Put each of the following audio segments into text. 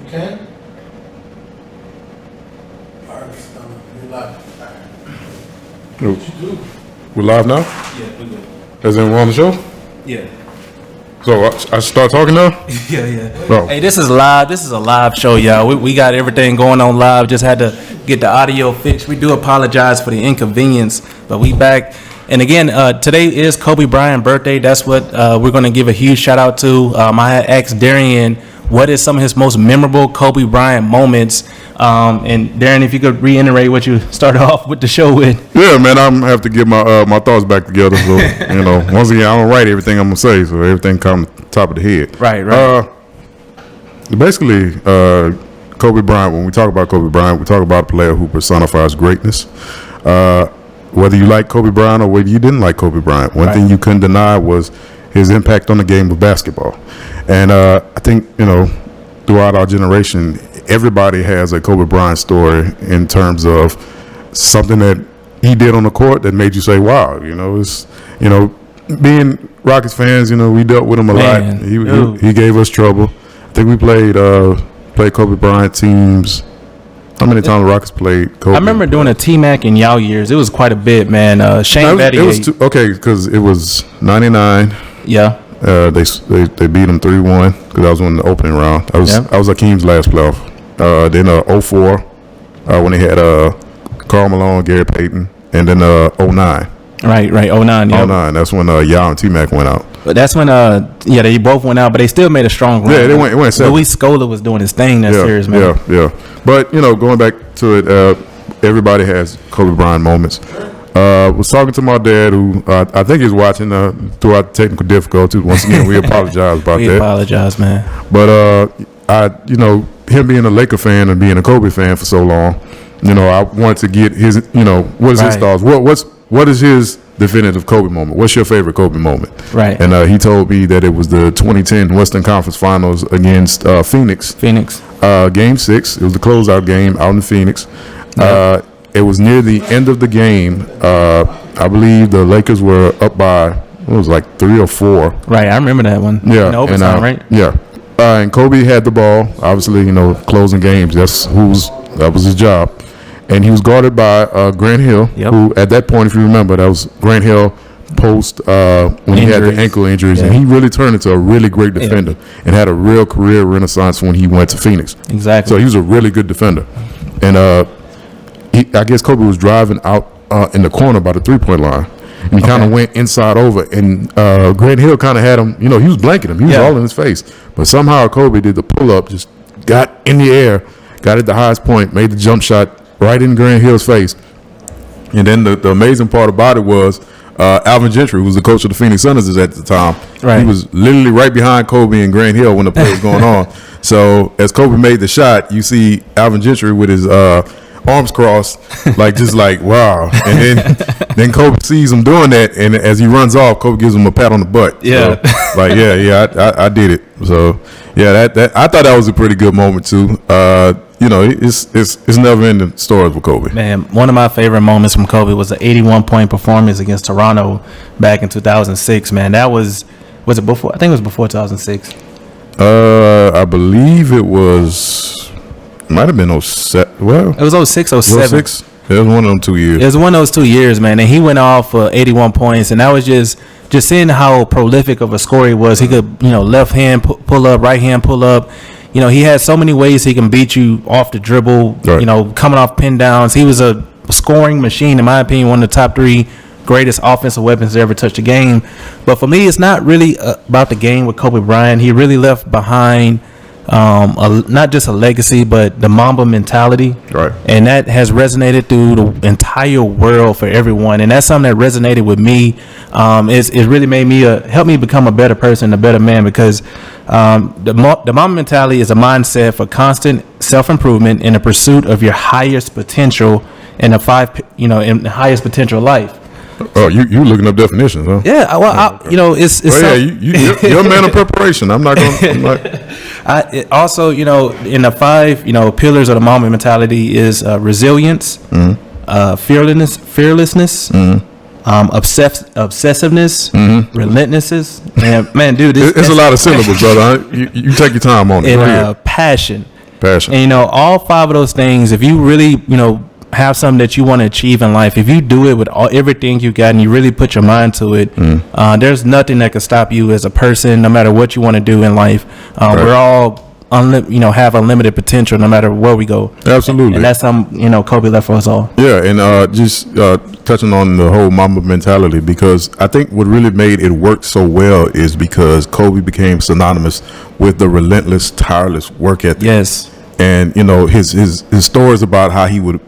can? We're live now? Yeah, we're good. As in we're on the show? Yeah. So I start talking now? Yeah. No. Hey, this is live. This is a live show, y'all. We got everything going on live. Just had to get the audio fixed. We do apologize for the inconvenience, but we back. And again, today is Kobe Bryant birthday. That's what we're going to give a huge shout out to. I asked Darrian what is some of his most memorable Kobe Bryant moments. And Darren, if you could reiterate what you started off with the show with. Yeah, man, I'm gonna have to get my thoughts back together. So once again, I don't write everything I'm gonna say, so everything comes top of the head. Right. Basically, Kobe Bryant. When we talk about Kobe Bryant, we talk about a player who personifies greatness. Whether you like Kobe Bryant or whether you didn't like Kobe Bryant, one thing you couldn't deny was his impact on the game of basketball. And I think throughout our generation, everybody has a Kobe Bryant story in terms of something that he did on the court that made you say, wow, it's, being Rockets fans, we dealt with him a lot. He gave us trouble. I think we played Kobe Bryant teams. How many times the Rockets played Kobe? I remember doing a T-Mac in y'all years. It was quite a bit, man. Shane Battier. It was because it was 99. Yeah. They beat them 3-1 because I was in the opening round. I was Akeem's last playoff. Then 04 when they had Karl Malone, Gary Payton, and then 09. Right, 09. Yeah. 09. That's when Yao and T-Mac went out. But that's when they both went out, but they still made a strong run. Yeah, they went 7. Luis Scola was doing his thing that series, man. Yeah. But going back to it, everybody has Kobe Bryant moments. Was talking to my dad, who I think is watching throughout the technical difficulties. Once again, we apologize about that. We apologize, man. But him being a Laker fan and being a Kobe fan for so long, I wanted to get his, what is his thoughts? What is his definitive Kobe moment? What's your favorite Kobe moment? Right. And he told me that it was the 2010 Western Conference Finals against Phoenix. Game 6. It was the closeout game out in Phoenix. Yep. It was near the end of the game. I believe the Lakers were up by, it was like 3 or 4. Right, I remember that one. Yeah. In overtime, right? Yeah. And Kobe had the ball. Obviously, closing games. That was his job. And he was guarded by Grant Hill, who at that point, if you remember, that was Grant Hill post when he had the ankle injuries. And he really turned into a really great defender and had a real career renaissance when he went to Phoenix. Exactly. So he was a really good defender. And I guess Kobe was driving out in the corner by the three-point line. And he kind of went inside over. And Grant Hill kind of had him, he was blanking him. He was all in his face. But somehow Kobe did the pull-up, just got in the air, got at the highest point, made the jump shot right in Grant Hill's face. And then the amazing part about it was Alvin Gentry, who was the coach of the Phoenix Suns at the time, he was literally right behind Kobe and Grant Hill when the play was going on. So as Kobe made the shot, you see Alvin Gentry with his arms crossed, like wow. And then Kobe sees him doing that, and as he runs off, Kobe gives him a pat on the butt. Yeah. So, I did it. So that I thought that was a pretty good moment too. It's never ending stories with Kobe. Man, one of my favorite moments from Kobe was the 81-point performance against Toronto back in 2006. Man, that was it before? I think it was before 2006. I believe it was. Might have been 07. Well, it was 06, 07. 06? It was one of them 2 years. It was one of those 2 years, man. And he went off for 81 points, and that was just seeing how prolific of a scorer he was. He could, left hand pull up, right hand pull up. He had so many ways he can beat you off the dribble. Right. Coming off pin downs. He was a scoring machine, in my opinion. One of the top 3 greatest offensive weapons to ever touch the game. But for me, it's not really about the game with Kobe Bryant. He really left behind not just a legacy, but the Mamba mentality. Right. And that has resonated through the entire world for everyone. And that's something that resonated with me. It really made me helped me become a better person, a better man, because the Mamba mentality is a mindset for constant self-improvement in the pursuit of your highest potential in the highest potential life. Oh, you looking up definitions, huh? Yeah, well, it's. You're a man of preparation. I'm not going. Also, in the 5, pillars of the Mamba mentality is resilience, fearlessness, obsessiveness, relentlessness. And man, dude, it's a lot of syllables, brother. You take your time on it. And passion. Passion. And, all 5 of those things, if you really, have something that you want to achieve in life, if you do it with everything you got and you really put your mind to it, there's nothing that can stop you as a person, no matter what you want to do in life. We're all have unlimited potential no matter where we go. Absolutely. And that's Kobe left for us all. Yeah, and just touching on the whole Mamba mentality, because I think what really made it work so well is because Kobe became synonymous with the relentless, tireless work ethic. Yes. And his stories about how he would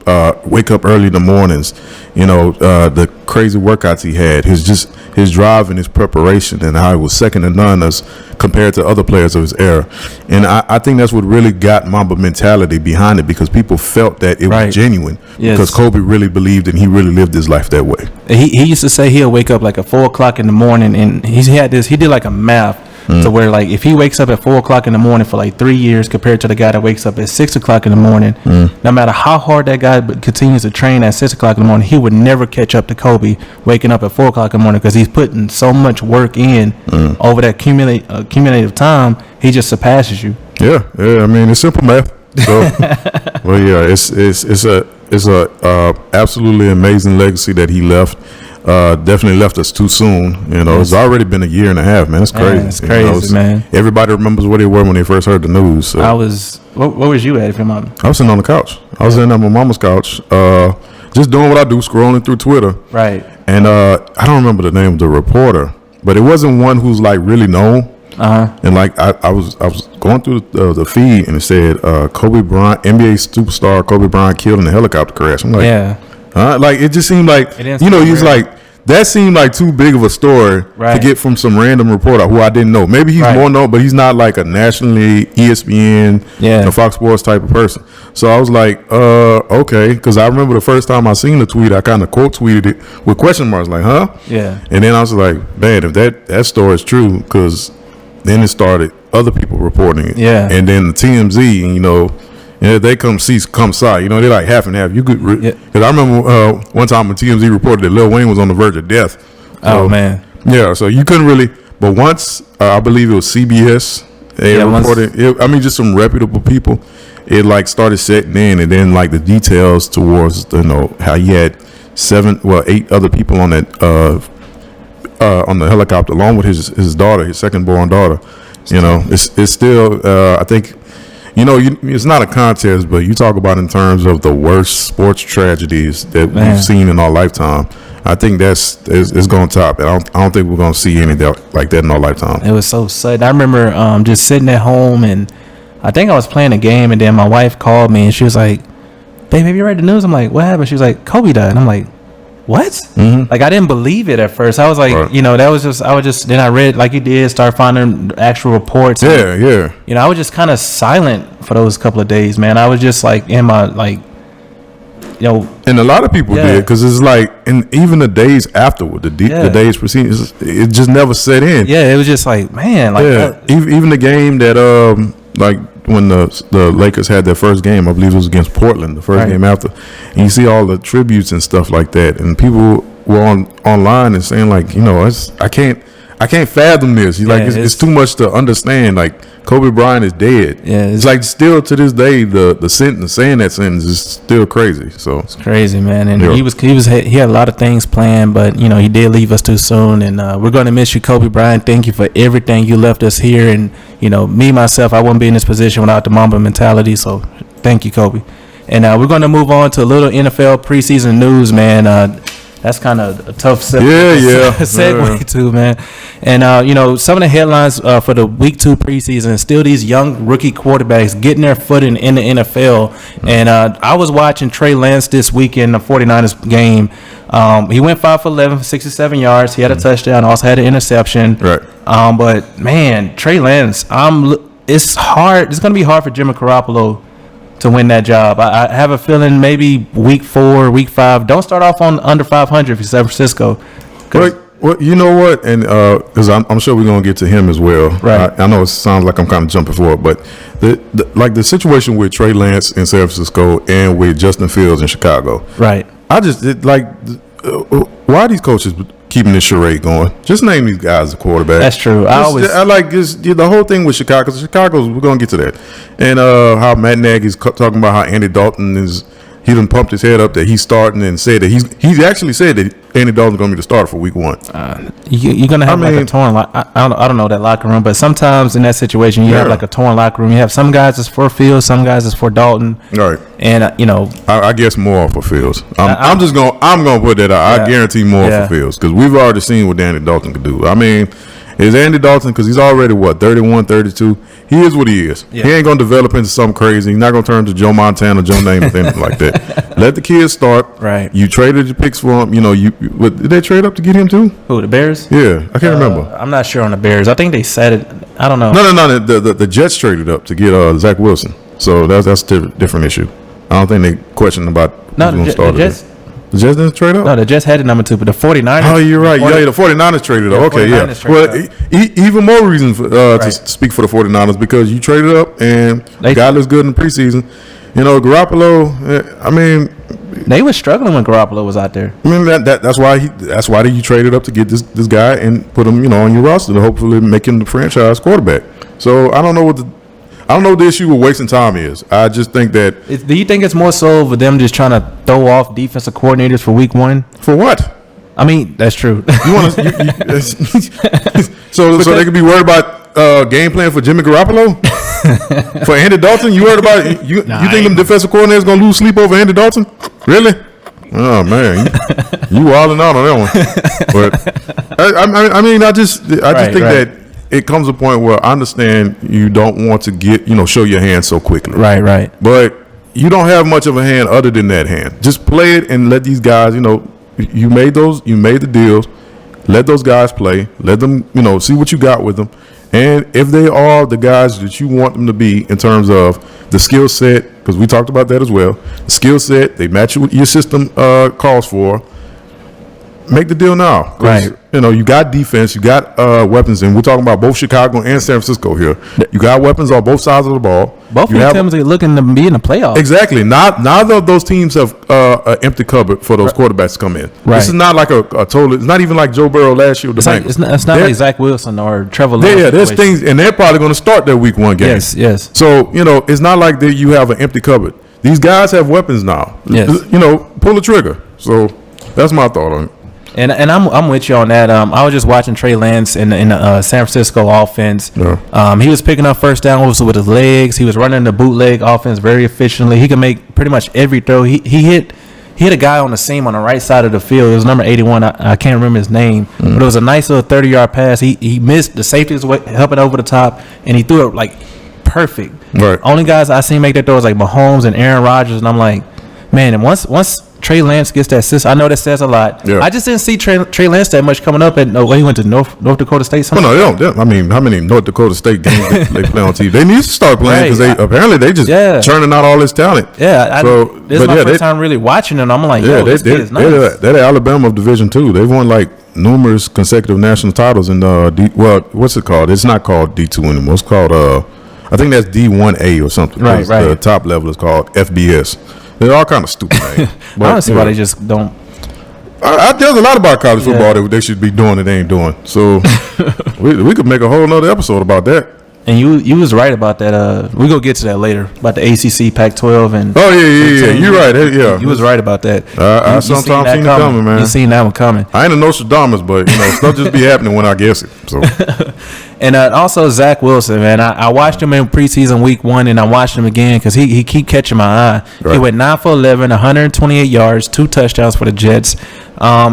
wake up early in the mornings, the crazy workouts he had, his drive and his preparation, and how he was second to none as compared to other players of his era. And I think that's what really got Mamba mentality behind it, because people felt that it was genuine. Yes. Because Kobe really believed and he really lived his life that way. He used to say he'll wake up like at 4 o'clock in the morning, and he did like a math. So where like if he wakes up at 4 o'clock in the morning for like 3 years compared to the guy that wakes up at 6 o'clock in the morning, no matter how hard that guy continues to train at 6 o'clock in the morning, he would never catch up to Kobe waking up at 4 o'clock in the morning, because he's putting so much work in over that cumulative time. He just surpasses you. Yeah. I mean, it's simple math. So, well, yeah, it's a absolutely amazing legacy that he left. Definitely left us too soon. It's already been a year and a half, man. It's crazy. Man, it's crazy, man. Everybody remembers where they were when they first heard the news. So. What was you at, if your mom? I was sitting on the couch. I was sitting at my mama's couch, just doing what I do, scrolling through Twitter. Right. And I don't remember the name of the reporter, but it wasn't one who's like really known. And like I was going through the feed, and it said Kobe Bryant, NBA superstar Kobe Bryant, killed in a helicopter crash. I'm like, yeah. Like it just seemed like he's like, that seemed like too big of a story to get from some random reporter who I didn't know. Maybe he's more known, but he's not like a nationally ESPN, Fox Sports type of person. So I was like, okay, because I remember the first time I seen the tweet, I kind of quote tweeted it with question marks, like, huh? Yeah. And then I was like, man, if that story is true, because then it started other people reporting it. Yeah. And then the TMZ, they come side. They're like half and half. You could, because I remember one time when TMZ reported that Lil Wayne was on the verge of death. So, man. Yeah, so you couldn't really. But once I believe it was CBS, they reported. Just some reputable people. It like started setting in, and then like the details towards how he had 8 other people on that on the helicopter, along with his daughter, his second born daughter. It's still I think. It's not a contest, but you talk about in terms of the worst sports tragedies that we've seen in our lifetime. I think it's going to top. And I don't think we're going to see anything like that in our lifetime. It was so sudden. I remember just sitting at home, and I think I was playing a game, and then my wife called me, and she was like, "Babe, have you read the news?" I'm like, "What happened?" She was like, "Kobe died." And I'm like, what? Mm-hmm. Like, I didn't believe it at first. I was like, that was just, then I read, like you did, start finding actual reports. Yeah. I was just kind of silent for those couple of days, man. I was just like, in my, like, And a lot of people did, because it's like, and even the days afterward, the days preceding, it just never set in. Yeah, it was just like, man. Like, even the game that, like, when the Lakers had their first game, I believe it was against Portland, the first game after, and you see all the tributes and stuff like that, and people were online and saying like, I can't fathom this. Like it's too much to understand. Like Kobe Bryant is dead. Yeah, it's like still to this day the sentence, saying that sentence is still crazy. So it's crazy, man. And he had a lot of things planned, but he did leave us too soon. And we're gonna miss you, Kobe Bryant. Thank you for everything you left us here. And me myself, I wouldn't be in this position without the Mamba mentality. So thank you, Kobe. And we're gonna move on to a little NFL preseason news, man. That's kind of a tough segue too, man. And some of the headlines for the week 2 preseason, still these young rookie quarterbacks getting their footing in the NFL. And I was watching Trey Lance this weekend, the 49ers game. He went 5 for 11 for 67 yards. He had a touchdown, also had an interception. Right. But man, Trey Lance, it's hard. It's going to be hard for Jimmy Garoppolo to win that job. I have a feeling maybe week 4, week 5. Don't start off on under 500 for San Francisco. Well, you know what? And because I'm sure we're gonna get to him as well. Right. I know it sounds like I'm kind of jumping forward, but the situation with Trey Lance in San Francisco and with Justin Fields in Chicago. Right. I just why are these coaches keeping this charade going. Just name these guys the quarterback. That's true. I like this. The whole thing with Chicago. Chicago's. We're gonna get to that, and how Matt Nagy's talking about how Andy Dalton is. He done pumped his head up that he's starting and said that he's actually said that Andy Dalton's going to be the starter for week 1. You're going to have like a torn I don't know that locker room, but sometimes in that situation you have like a torn locker room. You have some guys that's for Fields, some guys that's for Dalton. Right. And I guess more for Fields. I'm going to put that out. I guarantee more for Fields because we've already seen what Andy Dalton could do. I mean, is Andy Dalton, because he's already 31, 32. He is what he is. Yeah. He ain't gonna develop into something crazy. He's not gonna turn to Joe Montana, Joe Namath, anything like that. Let the kids start. Right. You traded your picks for him. Did they trade up to get him too? Who, the Bears? Yeah, I can't remember. I'm not sure on the Bears. I think they said it. I don't know. No. The Jets traded up to get Zach Wilson. So that's a different issue. I don't think they questioned about who's gonna start it. The Jets didn't trade up? No, the Jets had the number 2, but the 49ers. Oh, you're right. The 49ers traded up. Okay, yeah. Well, even more reason to speak for the 49ers because you traded up and the guy looks good in the preseason. Garoppolo, they were struggling when Garoppolo was out there. I mean, that's why you traded up to get this guy and put him, on your roster to hopefully make him the franchise quarterback. So I don't know what the issue with wasting time is. I just think that. Do you think it's more so for them just trying to throw off defensive coordinators for week 1? For what? I mean, that's true. You want to? So they could be worried about game plan for Jimmy Garoppolo, for Andy Dalton. You worried about you think them defensive coordinators gonna lose sleep over Andy Dalton? Really? Oh man, you wilding out on that one. But I just think that. It comes a point where I understand you don't want to show your hand so quickly. Right. But you don't have much of a hand other than that hand. Just play it and let these guys, you made the deals. Let those guys play. Let them, see what you got with them. And if they are the guys that you want them to be in terms of the skill set, because we talked about that as well, the skill set, they match what your system calls for. Make the deal now. Right. You got defense, you got weapons, and we're talking about both Chicago and San Francisco here. You got weapons on both sides of the ball. Both of these teams are looking to be in the playoffs. Exactly. Neither of those teams have an empty cupboard for those quarterbacks to come in. Right. This is not like a total. It's not even like Joe Burrow last year with the Bengals. It's not like Zach Wilson or Trevor Lawrence. Yeah, there's things, and they're probably going to start their week 1 game. Yes. So it's not like that you have an empty cupboard. These guys have weapons now. Yes. Pull the trigger. So that's my thought on it. And I'm with you on that. I was just watching Trey Lance in the San Francisco offense. Yeah. He was picking up first downs with his legs. He was running the bootleg offense very efficiently. He can make pretty much every throw. He hit a guy on the seam on the right side of the field. It was number 81. I can't remember his name, but it was a nice little 30-yard pass. He missed. The safety was helping over the top, and he threw it like perfect. Right. Only guys I seen make that throw was like Mahomes and Aaron Rodgers, and I'm like, man. And once Trey Lance gets that assist, I know that says a lot. Yeah. I just didn't see Trey Lance that much coming up. He went to North Dakota State. Well, no, they don't. I mean, how many North Dakota State games they play on TV? They need to start playing because they just churning out all this talent. Yeah, this is my first time really watching them. I'm like, this kid is nice. They're the Alabama of Division II. They've won like numerous consecutive national titles in what's it called? It's not called D2 anymore. It's called I think that's D1A or something. Right. The top level is called FBS. They're all kind of stupid names. I don't see why they just don't. There's a lot about college football that they should be doing that they ain't doing. So we could make a whole nother episode about that. And you was right about that. We're going to get to that later, about the ACC, Pac-12. And oh, yeah. You're right. Yeah. You was right about that. I sometimes seen it coming, man. You seen that one coming. I ain't a Nostradamus, but stuff just be happening when I guess it. So. And also Zach Wilson, man. I watched him in preseason week 1, and I watched him again because he keep catching my eye. Right. He went 9 for 11, 128 yards, 2 touchdowns for the Jets.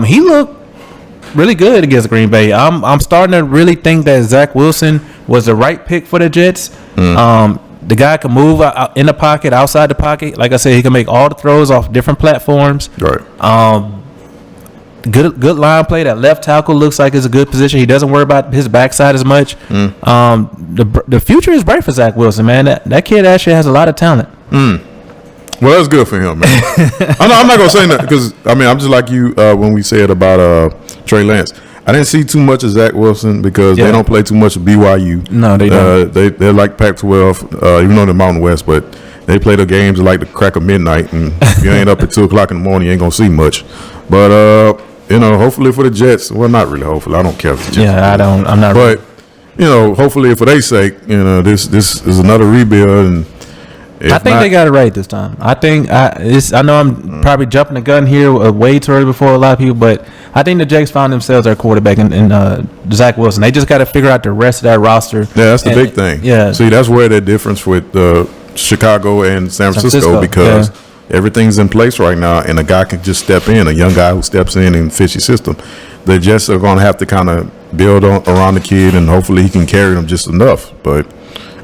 He looked really good against Green Bay. I'm starting to really think that Zach Wilson was the right pick for the Jets. The guy can move in the pocket, outside the pocket. Like I said, he can make all the throws off different platforms. Right. Good line play. That left tackle looks like it's a good position. He doesn't worry about his backside as much. The future is bright for Zach Wilson, man. That kid actually has a lot of talent. Well, that's good for him, man. I'm not gonna say that because I'm just like you when we said about Trey Lance. I didn't see too much of Zach Wilson because they don't play too much of BYU. No, they don't. They're like Pac-12, even though they're Mountain West, but they play the games at like the crack of midnight, and if you ain't up at 2:00 in the morning, you ain't gonna see much. But hopefully for the Jets. Well, not really. Hopefully, I don't care if the Jets. Yeah, I don't. I'm not. But hopefully for their sake, this is another rebuild. And I think they got it right this time. I know I'm probably jumping the gun here way too early before a lot of people, but I think the Jets found themselves their quarterback in Zach Wilson. They just got to figure out the rest of that roster. Yeah, that's the big thing. Yeah. See, that's where the difference with Chicago and San Francisco because everything's in place right now, and a guy can just step in, a young guy who steps in and fits your system. The Jets are going to have to kind of build around the kid, and hopefully he can carry them just enough. But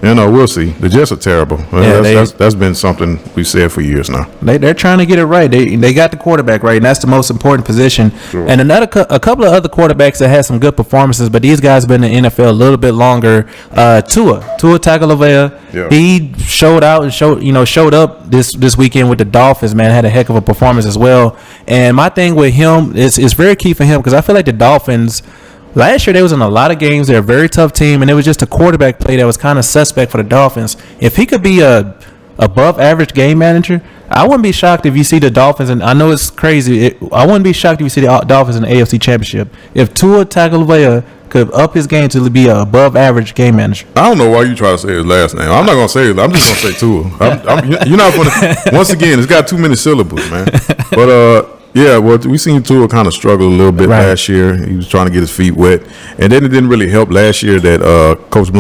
we'll see. The Jets are terrible. That's been something we've said for years now. They're trying to get it right. They got the quarterback right, and that's the most important position. Sure. And a couple of other quarterbacks that had some good performances, but these guys have been in the NFL a little bit longer. Tua Tagovailoa, he showed out and showed up this weekend with the Dolphins. Man, had a heck of a performance as well. And my thing with him is very key for him because I feel like the Dolphins. Last year, they was in a lot of games. They're a very tough team, and it was just a quarterback play that was kind of suspect for the Dolphins. If he could be a above-average game manager, I wouldn't be shocked if you see the Dolphins, and I know it's crazy. I wouldn't be shocked if you see the Dolphins in the AFC Championship. If Tua Tagovailoa could up his game to be an above-average game manager. I don't know why you try to say his last name. I'm not going to say it. I'm just going to say Tua. You're not going to – once again, it's got too many syllables, man. But yeah, well, we seen Tua kind of struggle a little bit last year. He was trying to get his feet wet, and then it didn't really help last year that Coach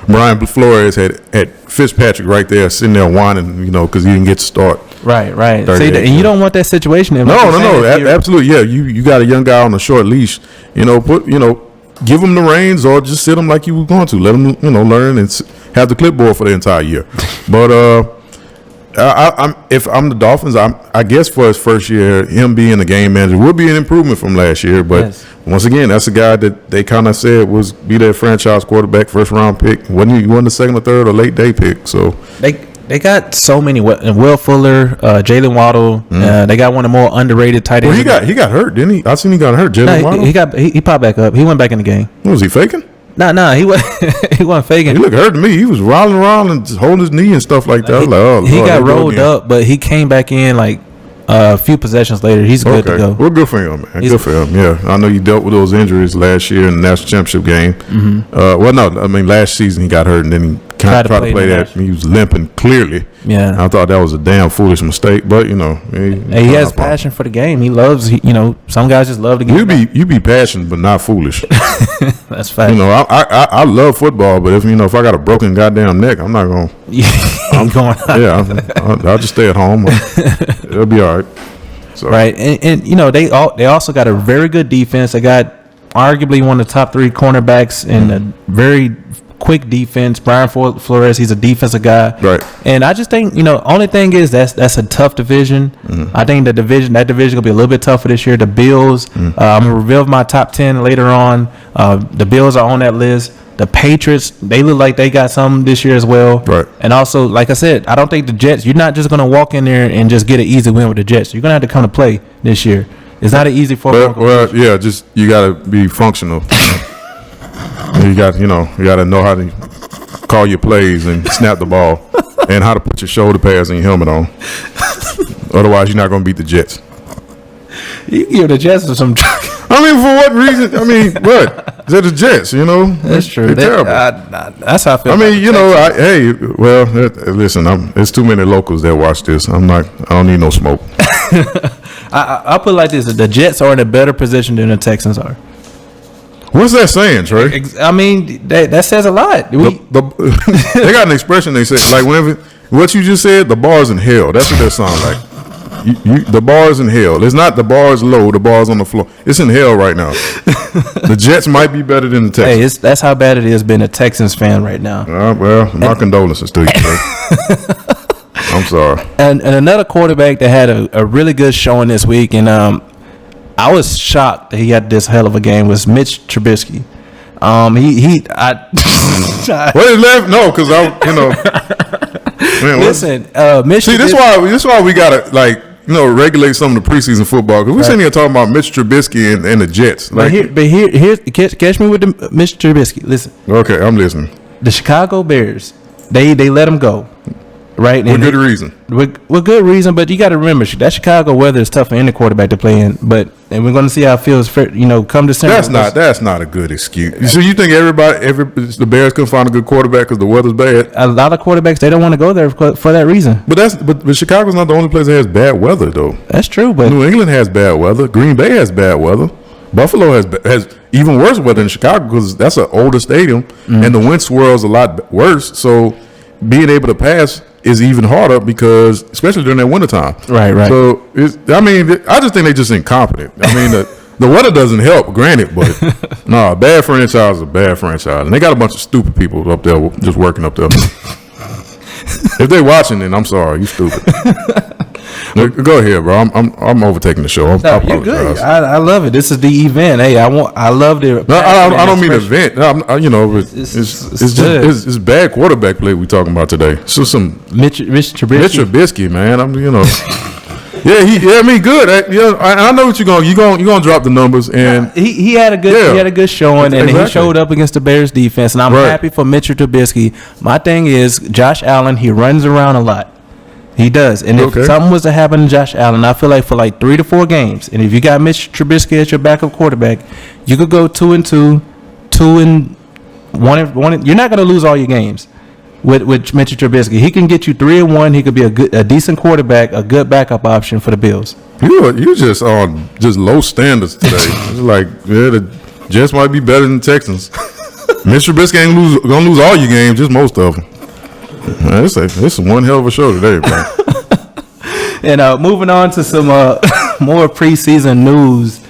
Brian Flores had Fitzpatrick right there sitting there whining, because he didn't get to start. Right. See, and you don't want that situation. No, absolutely. Yeah, you got a young guy on a short leash. Give him the reins or just sit him like you were going to. Let him, learn and have the clipboard for the entire year. But if I'm the Dolphins, I guess for his first year, him being a game manager would be an improvement from last year. But once again, that's a guy that they kind of said be their franchise quarterback, first round pick. Wasn't the second or third or late day pick? So they got so many. Will Fuller, Jalen Waddle. They got one of the more underrated tight ends. Well, he got hurt, didn't he? I seen he got hurt. Jalen Waddle. He popped back up. He went back in the game. Was he faking? No, he wasn't faking. He looked hurt to me. He was rolling around and just holding his knee and stuff like that. He got rolled up, but he came back in like a few possessions later. He's good to go. Well, good for him, man. Good for him. Yeah, I know you dealt with those injuries last year in the national championship game. Mm-hmm. Last season he got hurt and then he tried to play that. He was limping clearly. Yeah, I thought that was a damn foolish mistake. But he has passion for the game. He loves. Some guys just love the game. You be passionate but not foolish. That's fact. I love football, but if I got a broken goddamn neck, I'm not going. I'm going. I'll just stay at home. It'll be all right. So. Right, and they also got a very good defense. They got arguably one of the top 3 cornerbacks in a very quick defense. Brian Flores, he's a defensive guy. Right. And I just think, only thing is that's a tough division. Mm-hmm. I think that division gonna be a little bit tougher this year. The Bills, I'm gonna reveal my top 10 later on. The Bills are on that list. The Patriots, they look like they got something this year as well. Right. And also, like I said, I don't think the Jets, you're not just going to walk in there and just get an easy win with the Jets. You're going to have to come to play this year. It's not an easy formula. Well, yeah, just you got to be functional. You got to know how to call your plays and snap the ball and how to put your shoulder pads and your helmet on. Otherwise, you're not going to beat the Jets. You give the Jets some. For what reason? What? They're the Jets, That's true. They're terrible. That's how I feel. Listen, there's too many locals that watch this. I don't need no smoke. I'll put it like this: the Jets are in a better position than the Texans are. What's that saying, Trey? That says a lot. They got an expression they say, like whenever what you just said, the bar's in hell. That's what that sounds like. The bar's in hell. It's not the bar's low, the bar's on the floor. It's in hell right now. The Jets might be better than the Texans. Hey, that's how bad it is being a Texans fan right now. My condolences to you, Trey. I'm sorry. And another quarterback that had a really good showing this week, and I was shocked that he had this hell of a game, was Mitch Trubisky. What is left? No, because man, listen, Mitch. See, this why we gotta regulate some of the preseason football, because we're sitting here talking about Mitch Trubisky and the Jets. Here's catch me with the Mitch Trubisky. Listen. Okay, I'm listening. The Chicago Bears, they let him go. right? With good reason. With good reason, but you got to remember that Chicago weather is tough for any quarterback to play in. And we're going to see how it feels for, come December. That's not a good excuse. So you think the Bears couldn't find a good quarterback because the weather's bad? A lot of quarterbacks, they don't want to go there for that reason. But Chicago's not the only place that has bad weather though. That's true, but New England has bad weather. Green Bay has bad weather. Buffalo has even worse weather than Chicago because that's an older stadium and the wind swirls a lot worse. So being able to pass is even harder because, especially during that wintertime. Right. So, I just think they're just incompetent. I mean, the weather doesn't help, granted, but a bad franchise is a bad franchise. And they got a bunch of stupid people up there just working up there. If they're watching, then I'm sorry, you stupid. Go ahead, bro. I'm overtaking the show. You're good. I love it. This is the event. Hey, I love it. No, I don't mean event. It's bad quarterback play we talking about today. So some Mitch Trubisky, man. Yeah, good. I know what you're gonna drop the numbers, and he had a good showing, and he showed up against the Bears defense, and I'm happy for Mitch Trubisky. My thing is Josh Allen. He runs around a lot. He does, and if something was to happen to Josh Allen, I feel like for like 3 to 4 games, and if you got Mitch Trubisky as your backup quarterback, you could go 2-2, 2-1. You're not going to lose all your games with Mitch Trubisky. He can get you 3-1. He could be a decent quarterback, a good backup option for the Bills. You just on just low standards today. It's like the Jets might be better than the Texans. Mitch Trubisky ain't gonna lose all your games, just most of them. Man, it's one hell of a show today, bro. And moving on to some more preseason news.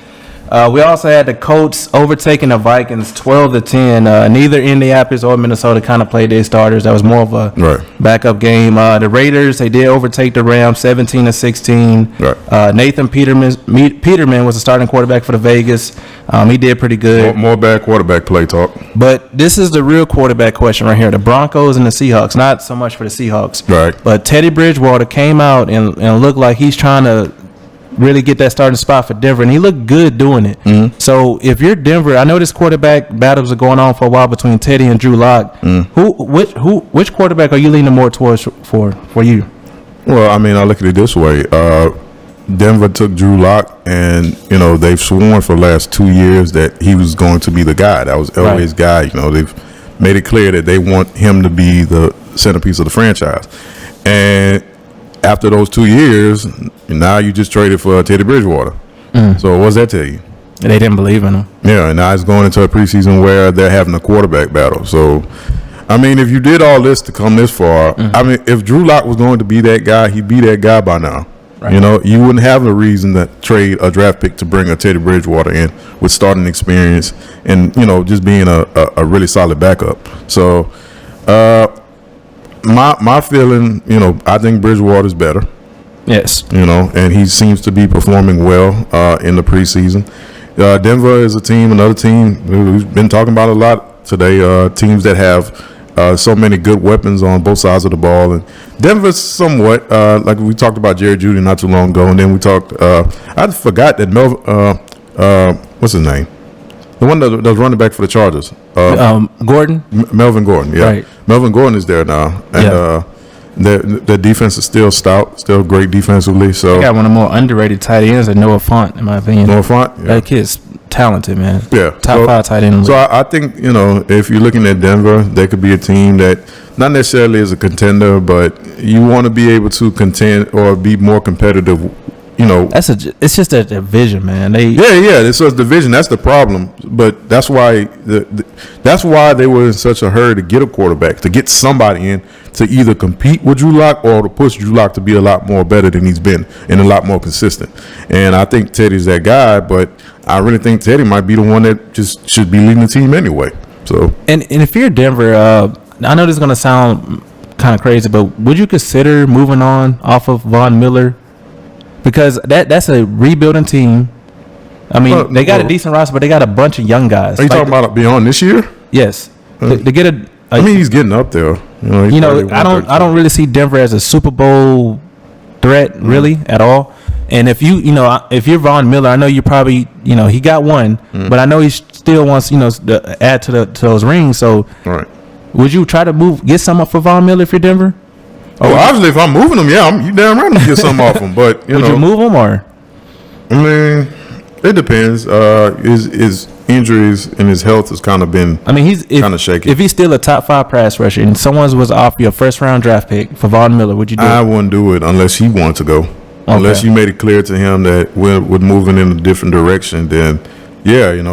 We also had the Colts overtaking the Vikings 12-10. Neither Indianapolis or Minnesota kind of played their starters. That was more of a backup game. The Raiders, they did overtake the Rams 17-16. Right. Nathan Peterman was the starting quarterback for the Vegas. He did pretty good. More bad quarterback play talk. But this is the real quarterback question right here. The Broncos and the Seahawks. Not so much for the Seahawks. Right. But Teddy Bridgewater came out and looked like he's trying to really get that starting spot for Denver, and he looked good doing it. Mm-hmm. So if you're Denver, I know this quarterback battles are going on for a while between Teddy and Drew Lock. Which quarterback are you leaning more towards for you? Well, I mean, I look at it this way. Denver took Drew Lock, and they've sworn for the last 2 years that he was going to be the guy. That was Elway's guy. They've made it clear that they want him to be the centerpiece of the franchise. And after those 2 years, now you just traded for Teddy Bridgewater. So what does that tell you? They didn't believe in him. Yeah, and now it's going into a preseason where they're having a quarterback battle. So, I mean, if you did all this to come this far, I mean, if Drew Lock was going to be that guy, he'd be that guy by now. Right. You wouldn't have a reason to trade a draft pick to bring a Teddy Bridgewater in with starting experience and, just being a really solid backup. So, my feeling, I think Bridgewater's better. Yes. And he seems to be performing well in the preseason. Denver is another team we've been talking about a lot today. Teams that have so many good weapons on both sides of the ball. And Denver's somewhat, like we talked about Jerry Jeudy not too long ago. And then we talked, I forgot that what's his name? The one that was running back for the Chargers. Gordon? Melvin Gordon, yeah. Right. Melvin Gordon is there now. And their defense is still stout, still great defensively. So they got one of the more underrated tight ends at Noah Fant, in my opinion. Noah Fant? Yeah. That kid's talented, man. Yeah. Top 5 tight end. So I think, if you're looking at Denver, they could be a team that not necessarily is a contender, but you want to be able to contend or be more competitive. It's just a division, man. It's a division. That's the problem. But that's why that's why they were in such a hurry to get a quarterback, to get somebody in to either compete with Drew Lock or to push Drew Lock to be a lot more better than he's been and a lot more consistent. And I think Teddy's that guy, but I really think Teddy might be the one that just should be leading the team anyway. So and if you're Denver, I know this is going to sound kind of crazy, but would you consider moving on off of Von Miller? Because that's a rebuilding team. I mean, they got a decent roster, but they got a bunch of young guys. Are you talking about beyond this year? Yes. To get I mean, he's getting up there. I don't really see Denver as a Super Bowl threat really at all. And if you're Von Miller, I know you probably he got one, but I know he still wants to add to those rings. So, right. Would you try to get some up for Von Miller if you're Denver? Oh, obviously, if I'm moving him, you damn right I'm gonna get something off him. But would you move him or? I mean, it depends. His injuries and his health has kind of been. I mean, he's kind of shaky. If he's still a top 5 pass rusher and someone was offer you a first round draft pick for Von Miller, would you do it? I wouldn't do it unless he wanted to go. Okay. Unless you made it clear to him that we're moving in a different direction, then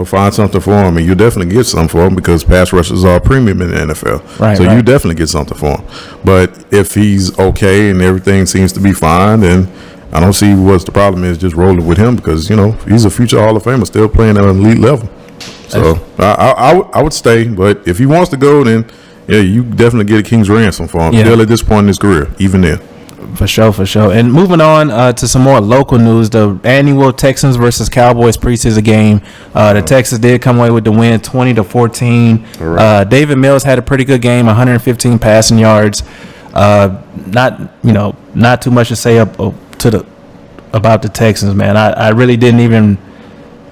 find something for him, and you definitely get something for him because pass rushers are a premium in the NFL. Right. So you definitely get something for him. But if he's okay and everything seems to be fine, then I don't see what the problem is just rolling with him because, he's a future Hall of Famer still playing at an elite level. So I would stay. But if he wants to go, then, you definitely get a king's ransom for him. Still at this point in his career, even then. For sure. And moving on to some more local news, the annual Texans versus Cowboys preseason game. The Texans did come away with the win 20-14. Right. David Mills had a pretty good game, 115 passing yards. Not too much to say about the Texans, man. I really didn't even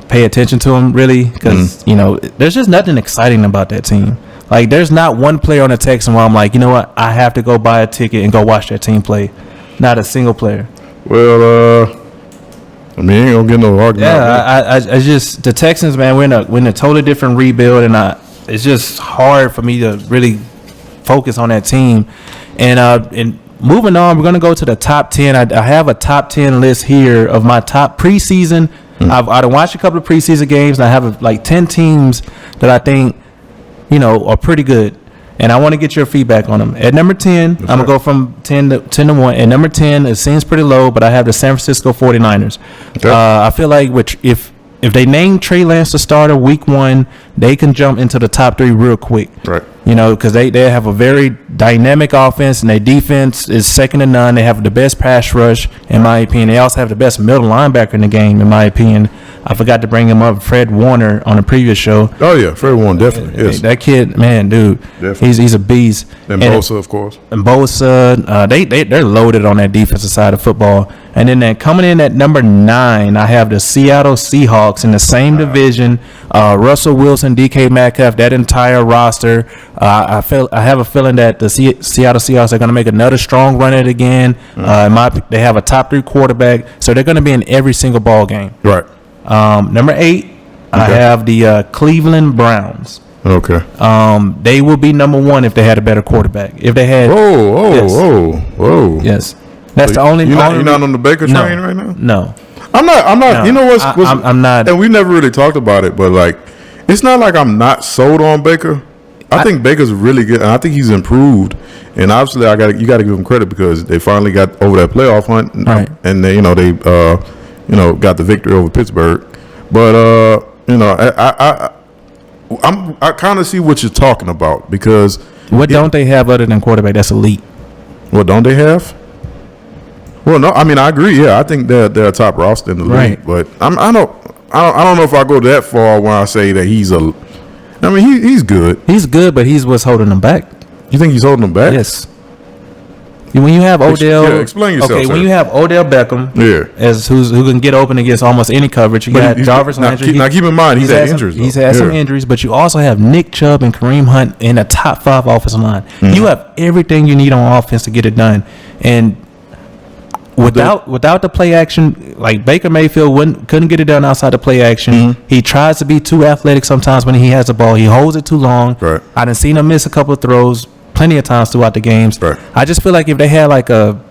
pay attention to them, really, because, there's just nothing exciting about that team. Like, there's not one player on the Texans where I'm like, you know what, I have to go buy a ticket and go watch that team play. Not a single player. Well, ain't gonna get no argument. Yeah, I just, the Texans, man, we're in a totally different rebuild, and it's just hard for me to really focus on that team. And moving on, we're gonna go to the top 10. I have a top 10 list here of my top preseason. I've watched a couple of preseason games, and I have like 10 teams that I think, are pretty good. And I want to get your feedback on them. At number 10, I'm going to go from 10 to 1. At number 10, it seems pretty low, but I have the San Francisco 49ers. Okay. I feel like if they name Trey Lance the starter week 1, they can jump into the top 3 real quick. Right. Because they have a very dynamic offense, and their defense is second to none. They have the best pass rush, in my opinion. They also have the best middle linebacker in the game, in my opinion. I forgot to bring him up, Fred Warner, on a previous show. Oh, yeah, Fred Warner, definitely. Yes. That kid, man, dude, he's a beast. And Bosa, of course. And Bosa, they're loaded on that defensive side of football. And then coming in at number 9, I have the Seattle Seahawks in the same division. Russell Wilson, DK Metcalf, that entire roster. I have a feeling that the Seattle Seahawks are going to make another strong run at it again. They have a top 3 quarterback, so they're going to be in every single ball game. Right. Number 8, I have the Cleveland Browns. Okay. They will be number 1 if they had a better quarterback. If they had. Whoa. Yes. That's so the only. You're not on the Baker train right now? No. I'm not. No, you know what's I'm not. And we never really talked about it, but like, it's not like I'm not sold on Baker. I think Baker's really good, and I think he's improved. And obviously, you got to give him credit because they finally got over that playoff hunt, right. And they got the victory over Pittsburgh. But I kind of see what you're talking about because what don't they have other than quarterback that's elite? What don't they have? Well, no, I mean I agree. Yeah, I think they're a top roster in the league, but I don't know if I go that far when I say that he's he's good. He's good, but he's what's holding him back. You think he's holding him back? Yes. When you have Odell, explain yourself. Okay, when you have Odell Beckham, who can get open against almost any coverage, you got Jarvis Landry. Now keep in mind he's had injuries. He's had some injuries, but you also have Nick Chubb and Kareem Hunt in a top 5 offensive line. Mm-hmm. You have everything you need on offense to get it done, and without the play action, like Baker Mayfield couldn't get it done outside the play action. Mm-hmm. He tries to be too athletic sometimes when he has the ball. He holds it too long. Right. I done seen him miss a couple of throws plenty of times throughout the games. Right. I just feel like if they had like a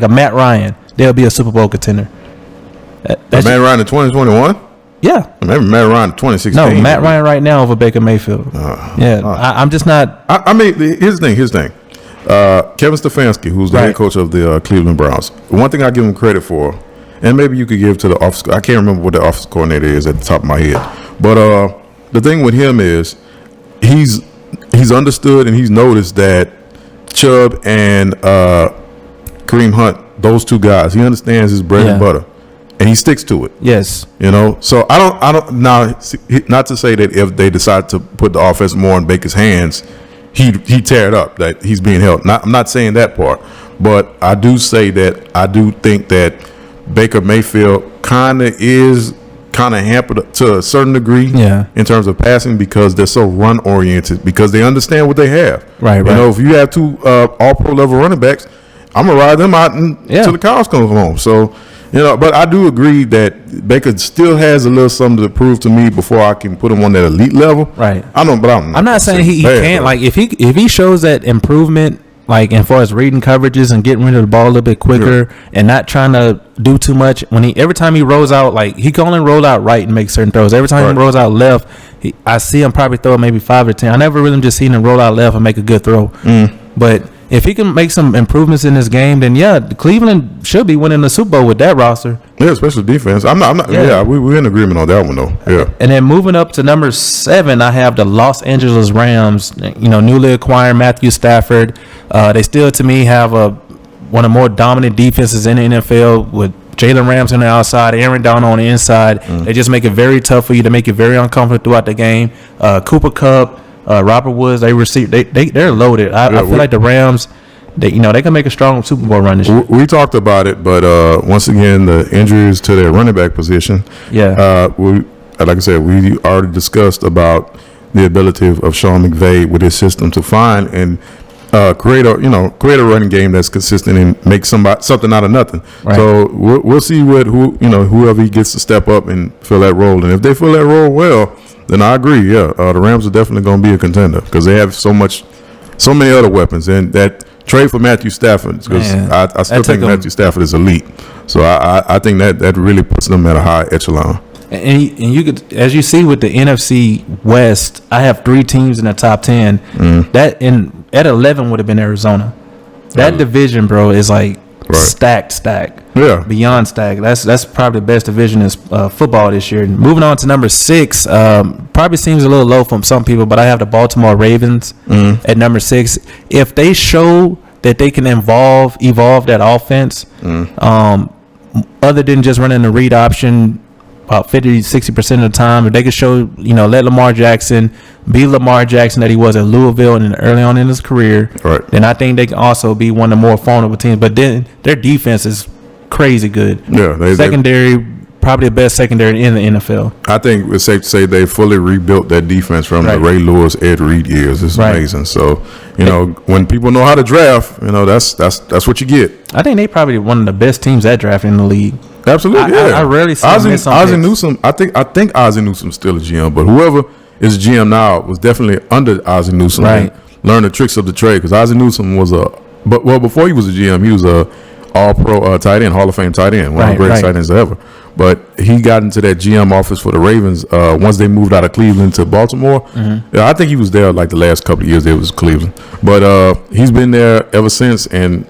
Matt Ryan, they'll be a Super Bowl contender. Matt Ryan in 2021? Yeah. Maybe Matt Ryan in 2016. No, Matt Ryan right now over Baker Mayfield. I'm just not. I mean, here's the thing. Kevin Stefanski, who's the head coach of the Cleveland Browns, one thing I give him credit for, and maybe you could give to the office. I can't remember what the office coordinator is at the top of my head, but the thing with him is he's understood and he's noticed that Chubb and Kareem Hunt, those two guys, he understands his bread and butter, and he sticks to it. Yes, So I don't now. Not to say that if they decide to put the offense more in Baker's hands, he tear it up, that he's being held. I'm not saying that part, but I do say that I do think that Baker Mayfield kind of is kind of hampered to a certain degree in terms of passing because they're so run oriented because they understand what they have. Right. You know, if you have two all pro level running backs, I'm gonna ride them out until the cows come home. So, you know, but I do agree that Baker still has a little something to prove to me before I can put him on that elite level. Right. I'm not saying he can't. Like if he shows that improvement, like as far as reading coverages and getting rid of the ball a little bit quicker and not trying to do too much. Every time he rolls out, like he can only roll out right and make certain throws. Every time he rolls out left, I see him probably throw maybe 5 or 10. I never really just seen him roll out left and make a good throw. But if he can make some improvements in this game, then Cleveland should be winning the Super Bowl with that roster. Yeah, especially defense. I'm not. We're in agreement on that one though. Yeah. And then moving up to number 7, I have the Los Angeles Rams. You know, newly acquired Matthew Stafford. They still, to me, have one of the more dominant defenses in the NFL with Jalen Ramsey on the outside, Aaron Donald on the inside. They just make it very tough for you to make it very uncomfortable throughout the game. Cooper Kupp, Robert Woods, they're loaded. I feel like the Rams, they can make a strong Super Bowl run this year. We talked about it, but once again, the injuries to their running back position. Yeah. Like I said, we already discussed about the ability of Sean McVay with his system to find and create a running game that's consistent and make something out of nothing. Right. So we'll see whoever he gets to step up and fill that role, and if they fill that role well, then I agree. Yeah, the Rams are definitely going to be a contender because they have so many other weapons, and that trade for Matthew Stafford because I still think Matthew Stafford is elite. So I think that really puts them at a high echelon. And you could, as you see with the NFC West, I have 3 teams in the top 10. That at 11 would have been Arizona. That division, bro, is like stacked. Yeah, beyond stacked. That's probably the best division in football this year. Moving on to number 6, probably seems a little low from some people, but I have the Baltimore Ravens at number 6. If they show that they can evolve that offense, other than just running the read option about 50-60% of the time, if they could show, let Lamar Jackson be Lamar Jackson that he was at Louisville and early on in his career, then I think they can also be one of the more formidable teams. But then their defense is crazy good. Yeah, secondary, probably the best secondary in the NFL. I think it's safe to say they fully rebuilt that defense from the Ray Lewis, Ed Reed years. It's amazing. So, when people know how to draft, that's what you get. I think they probably one of the best teams at drafting in the league. Absolutely, I rarely see Ozzie Newsome. I think Ozzie Newsome's still a GM, but whoever is GM now was definitely under Ozzie Newsome and learned the tricks of the trade because Ozzie Newsome was before he was a GM, he was a All-Pro tight end, Hall of Fame tight end, one of the greatest tight ends ever. But he got into that GM office for the Ravens once they moved out of Cleveland to Baltimore. Yeah, I think he was there like the last couple of years there was Cleveland, but he's been there ever since and.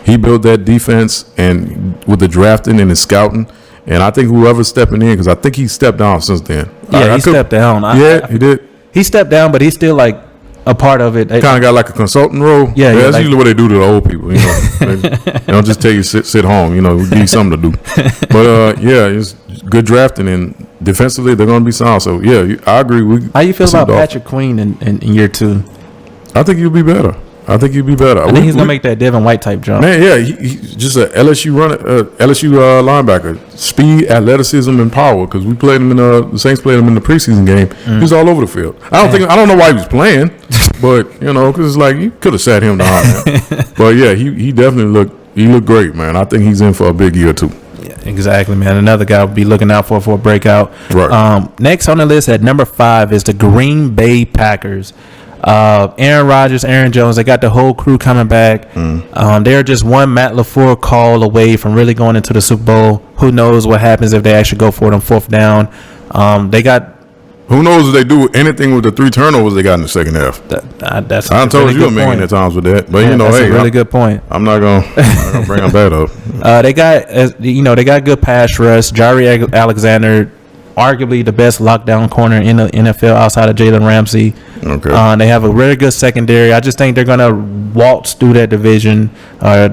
He built that defense and with the drafting and the scouting, and I think whoever's stepping in, because I think he stepped down since then. Yeah, he stepped down. He did. He stepped down, but he's still like a part of it. Kind of got like a consultant role. Yeah, that's usually what they do to the old people. They don't just tell you sit home. We need something to do. But it's good drafting and defensively they're going to be sound. So I agree. How you feel about Patrick Queen in year 2? I think he'll be better. I think he's going to make that Devin White type jump. Man, yeah, he's just a LSU linebacker. Speed, athleticism, and power. Because we played him the Saints played him in the preseason game. He was all over the field. I don't know why he was playing, but because it's like you could have sat him down. But yeah, he definitely looked great, man. I think he's in for a big year too. Yeah, exactly, man. Another guy we'll be looking out for a breakout. Right. Next on the list at number 5 is the Green Bay Packers. Aaron Rodgers, Aaron Jones, they got the whole crew coming back. They're just one Matt LaFleur call away from really going into the Super Bowl. Who knows what happens if they actually go for it on 4th down. Who knows if they do anything with the 3 turnovers they got in the second half. I told you a million times with that, but that's a really good point. I'm not gonna bring that up. They got good pass rush. Jaire Alexander, arguably the best lockdown corner in the NFL outside of Jalen Ramsey. Okay. They have a really good secondary. I just think they're going to waltz through that division. They're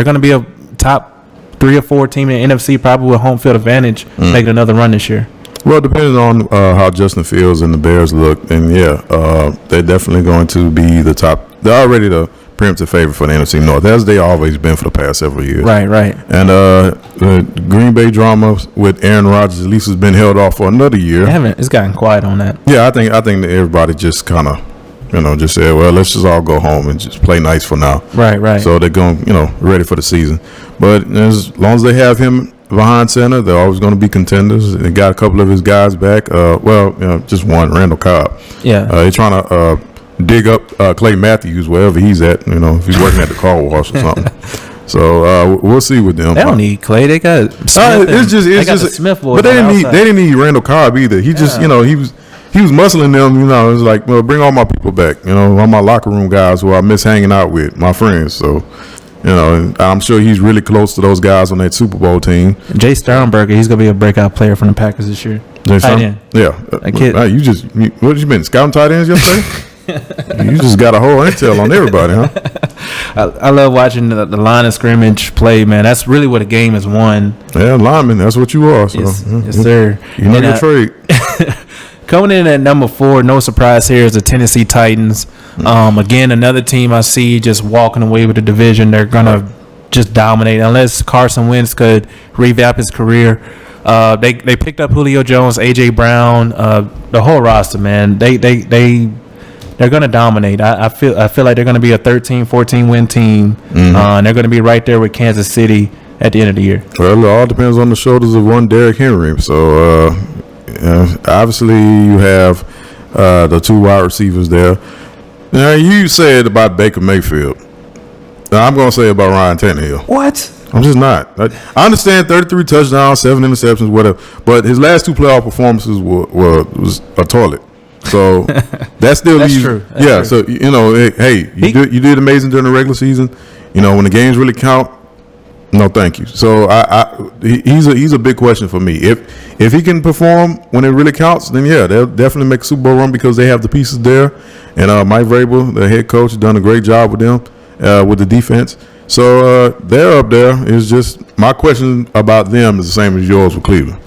going to be a top 3 or 4 team in the NFC, probably with home field advantage, making another run this year. Well, depending on how Justin Fields and the Bears look, and they're definitely going to be the top. They're already the preemptive favorite for the NFC North, as they always been for the past several years. Right. And the Green Bay drama with Aaron Rodgers at least has been held off for another year. It's gotten quiet on that. Yeah, I think that everybody just kind of, just said, well, let's just all go home and just play nice for now. Right. So they're going, ready for the season. But as long as they have him behind center, they're always going to be contenders. They got a couple of his guys back. Just one, Randall Cobb. Yeah. They're trying to dig up Clay Matthews wherever he's at. If he's working at the car wash or something. So we'll see with them. They don't need Clay. They got Smith. It's just the Smith boys. But they didn't need Randall Cobb either. He just he was muscling them. It's like, well, bring all my people back. All my locker room guys who I miss hanging out with, my friends. So. And I'm sure he's really close to those guys on that Super Bowl team. Jay Sternberger, he's gonna be a breakout player from the Packers this year. Tight end. Yeah. What you been scouting tight ends yesterday? You just got a whole intel on everybody, huh? I love watching the line of scrimmage play, man. That's really what a game is won. Yeah, lineman. That's what you are. So. Yes, sir. You know your trade. Coming in at number 4, no surprise here, is the Tennessee Titans. Again, another team I see just walking away with the division. They're going to just dominate unless Carson Wentz could revamp his career. They picked up Julio Jones, A.J. Brown, the whole roster, man. They're going to dominate. I feel like they're going to be a 13, 14-win team. And they're going to be right there with Kansas City at the end of the year. Well, it all depends on the shoulders of one Derrick Henry. So, obviously, you have the 2 wide receivers there. Now, you said about Baker Mayfield. Now, I'm going to say about Ryan Tannehill. What? I'm just not. I understand 33 touchdowns, 7 interceptions, whatever. But his last 2 playoff performances was a toilet. So that still That's leaves. true. That's true. So hey, you did amazing during the regular season. When the games really count. No, thank you. So he's a big question for me. If he can perform when it really counts, then yeah, they'll definitely make a Super Bowl run because they have the pieces there. And Mike Vrabel, the head coach, has done a great job with them with the defense. So they're up there. It's just my question about them is the same as yours with Cleveland.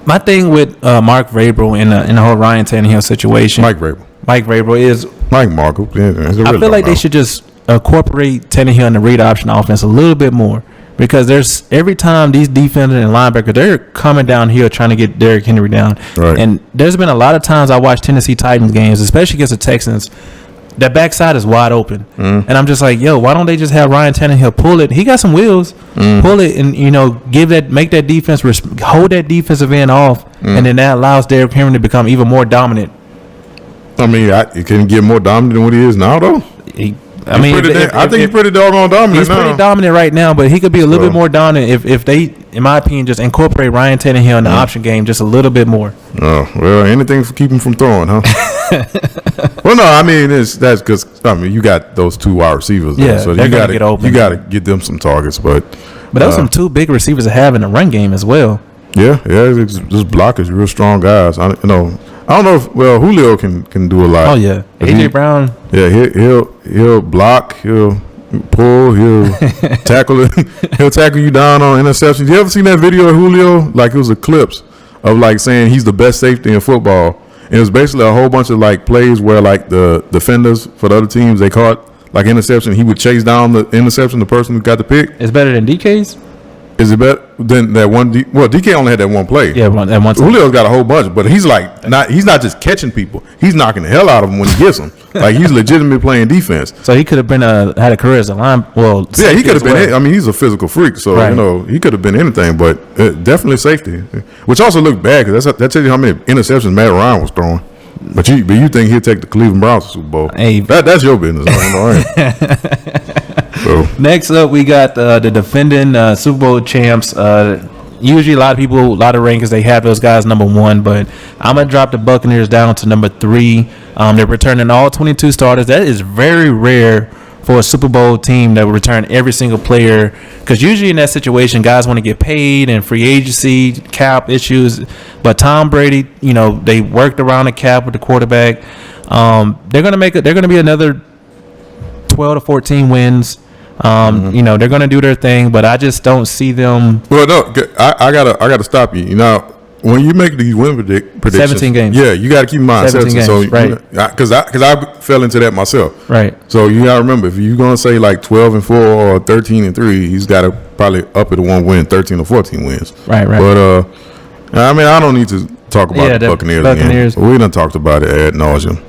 My thing with Mark Vrabel in the whole Ryan Tannehill situation. Mike Vrabel is Mike Markle. Yeah, I feel like they should just incorporate Tannehill in the read option offense a little bit more. Because there's every time these defenders and linebackers, they're coming downhill trying to get Derrick Henry down. Right. And there's been a lot of times I watch Tennessee Titans games, especially against the Texans, that backside is wide open. And I'm just like, why don't they just have Ryan Tannehill pull it? He got some wheels. Pull it and, make that defense, hold that defensive end off. And then that allows Derrick Henry to become even more dominant. I mean, he can get more dominant than what he is now, though. I think he's pretty doggone dominant. He's pretty dominant right now, but he could be a little bit more dominant if they, in my opinion, just incorporate Ryan Tannehill in the option game just a little bit more. Oh, well, anything for keeping him from throwing, huh? Well, no, I mean that's because you got those 2 wide receivers. Yeah, so you got to get open. You got to get them some targets, but those are some 2 big receivers to have in the run game as well. Yeah, this blockers, real strong guys. I don't know if Julio can do a lot. Oh yeah, A.J. Brown. Yeah, he'll block, he'll pull, he'll tackle. He'll tackle you down on interceptions. You ever seen that video of Julio? Like it was a clips of like saying he's the best safety in football. And it was basically a whole bunch of like plays where like the defenders for the other teams they caught like interception. He would chase down the interception, the person who got the pick. It's better than DK's. Is it better than that one? DK only had that one play. Yeah, that one. Julio's got a whole bunch, but he's like he's not just catching people. He's knocking the hell out of them when he gets them. Like he's legitimately playing defense. So he could have been had a career as a line. Well, yeah, he could have been. I mean, he's a physical freak, so he could have been anything, but definitely safety. Which also looked bad because that tells you how many interceptions Matt Ryan was throwing. But you think he'll take the Cleveland Browns to Super Bowl? Hey, that's your business. So. Next up, we got the defending Super Bowl champs. Usually, a lot of rankings, they have those guys number 1, but I'm gonna drop the Buccaneers down to number 3. They're returning all 22 starters. That is very rare for a Super Bowl team that would return every single player. Because usually in that situation, guys want to get paid and free agency, cap issues. But Tom Brady, they worked around the cap with the quarterback. They're gonna be another 12 to 14 wins. They're going to do their thing, but I just don't see them. Well, no, I gotta stop you. when you make these win predictions, 17 games. Yeah, you got to keep in mind 17 games, so right? Because I fell into that myself, right? So you got to remember, if you're gonna say like 12-4 or 13-3, he's got to probably up it to 1 win, 13 or 14 wins, right? But I mean, I don't need to talk about the Buccaneers again. We done talked about it ad nauseum.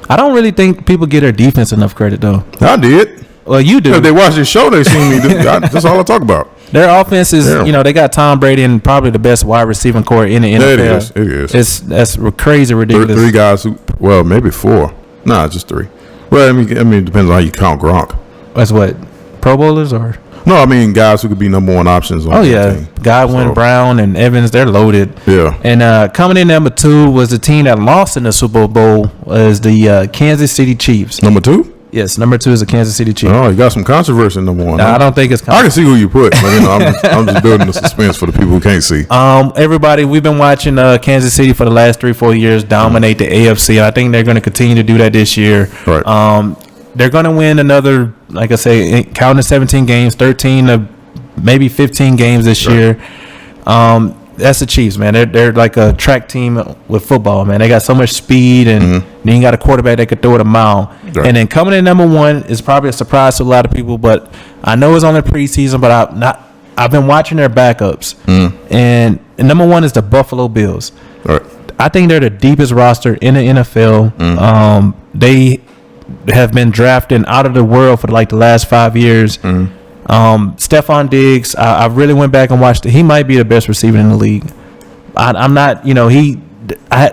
I don't really think people get their defense enough credit though. I did. Well, you do. If they watch this show, they see me. That's all I talk about. Their offense is, they got Tom Brady and probably the best wide receiving core in the NFL. It is. That's crazy ridiculous. Three guys maybe four. Nah, just three. Well, I mean, it depends on how you count Gronk. That's what, Pro Bowlers or? No, I mean guys who could be number one options. On team. Godwin, Brown, and Evans, they're loaded. Yeah. And coming in number 2 was the team that lost in the Super Bowl was the Kansas City Chiefs. Number 2? Yes, number 2 is the Kansas City Chiefs. Oh, you got some controversy in number 1. I don't think it's I can see who you put, but I'm just building the suspense for the people who can't see. Everybody, we've been watching Kansas City for the last 3-4 years dominate the AFC. I think they're going to continue to do that this year. Right. They're going to win another, like I say, counting 17 games, 13 to maybe 15 games this year. That's the Chiefs, man. They're like a track team with football, man. They got so much speed, and then you got a quarterback that could throw it a mile. Right. And then coming in number 1 is probably a surprise to a lot of people, but I know it's on the preseason, but I've been watching their backups, and number 1 is the Buffalo Bills. Right. I think they're the deepest roster in the NFL. They have been drafting out of the world for like the last 5 years. Stephon Diggs, I really went back and watched it. He might be the best receiver in the league. I'm not,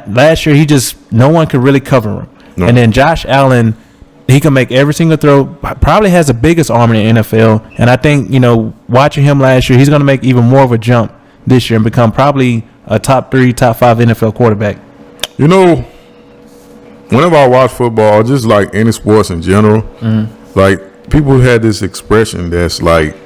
last year no one could really cover him. No. And then Josh Allen, he can make every single throw, probably has the biggest arm in the NFL. And I think, watching him last year, he's going to make even more of a jump this year and become probably a top 3, top 5 NFL quarterback. Whenever I watch football, just like any sports in general, like, people had this expression that's like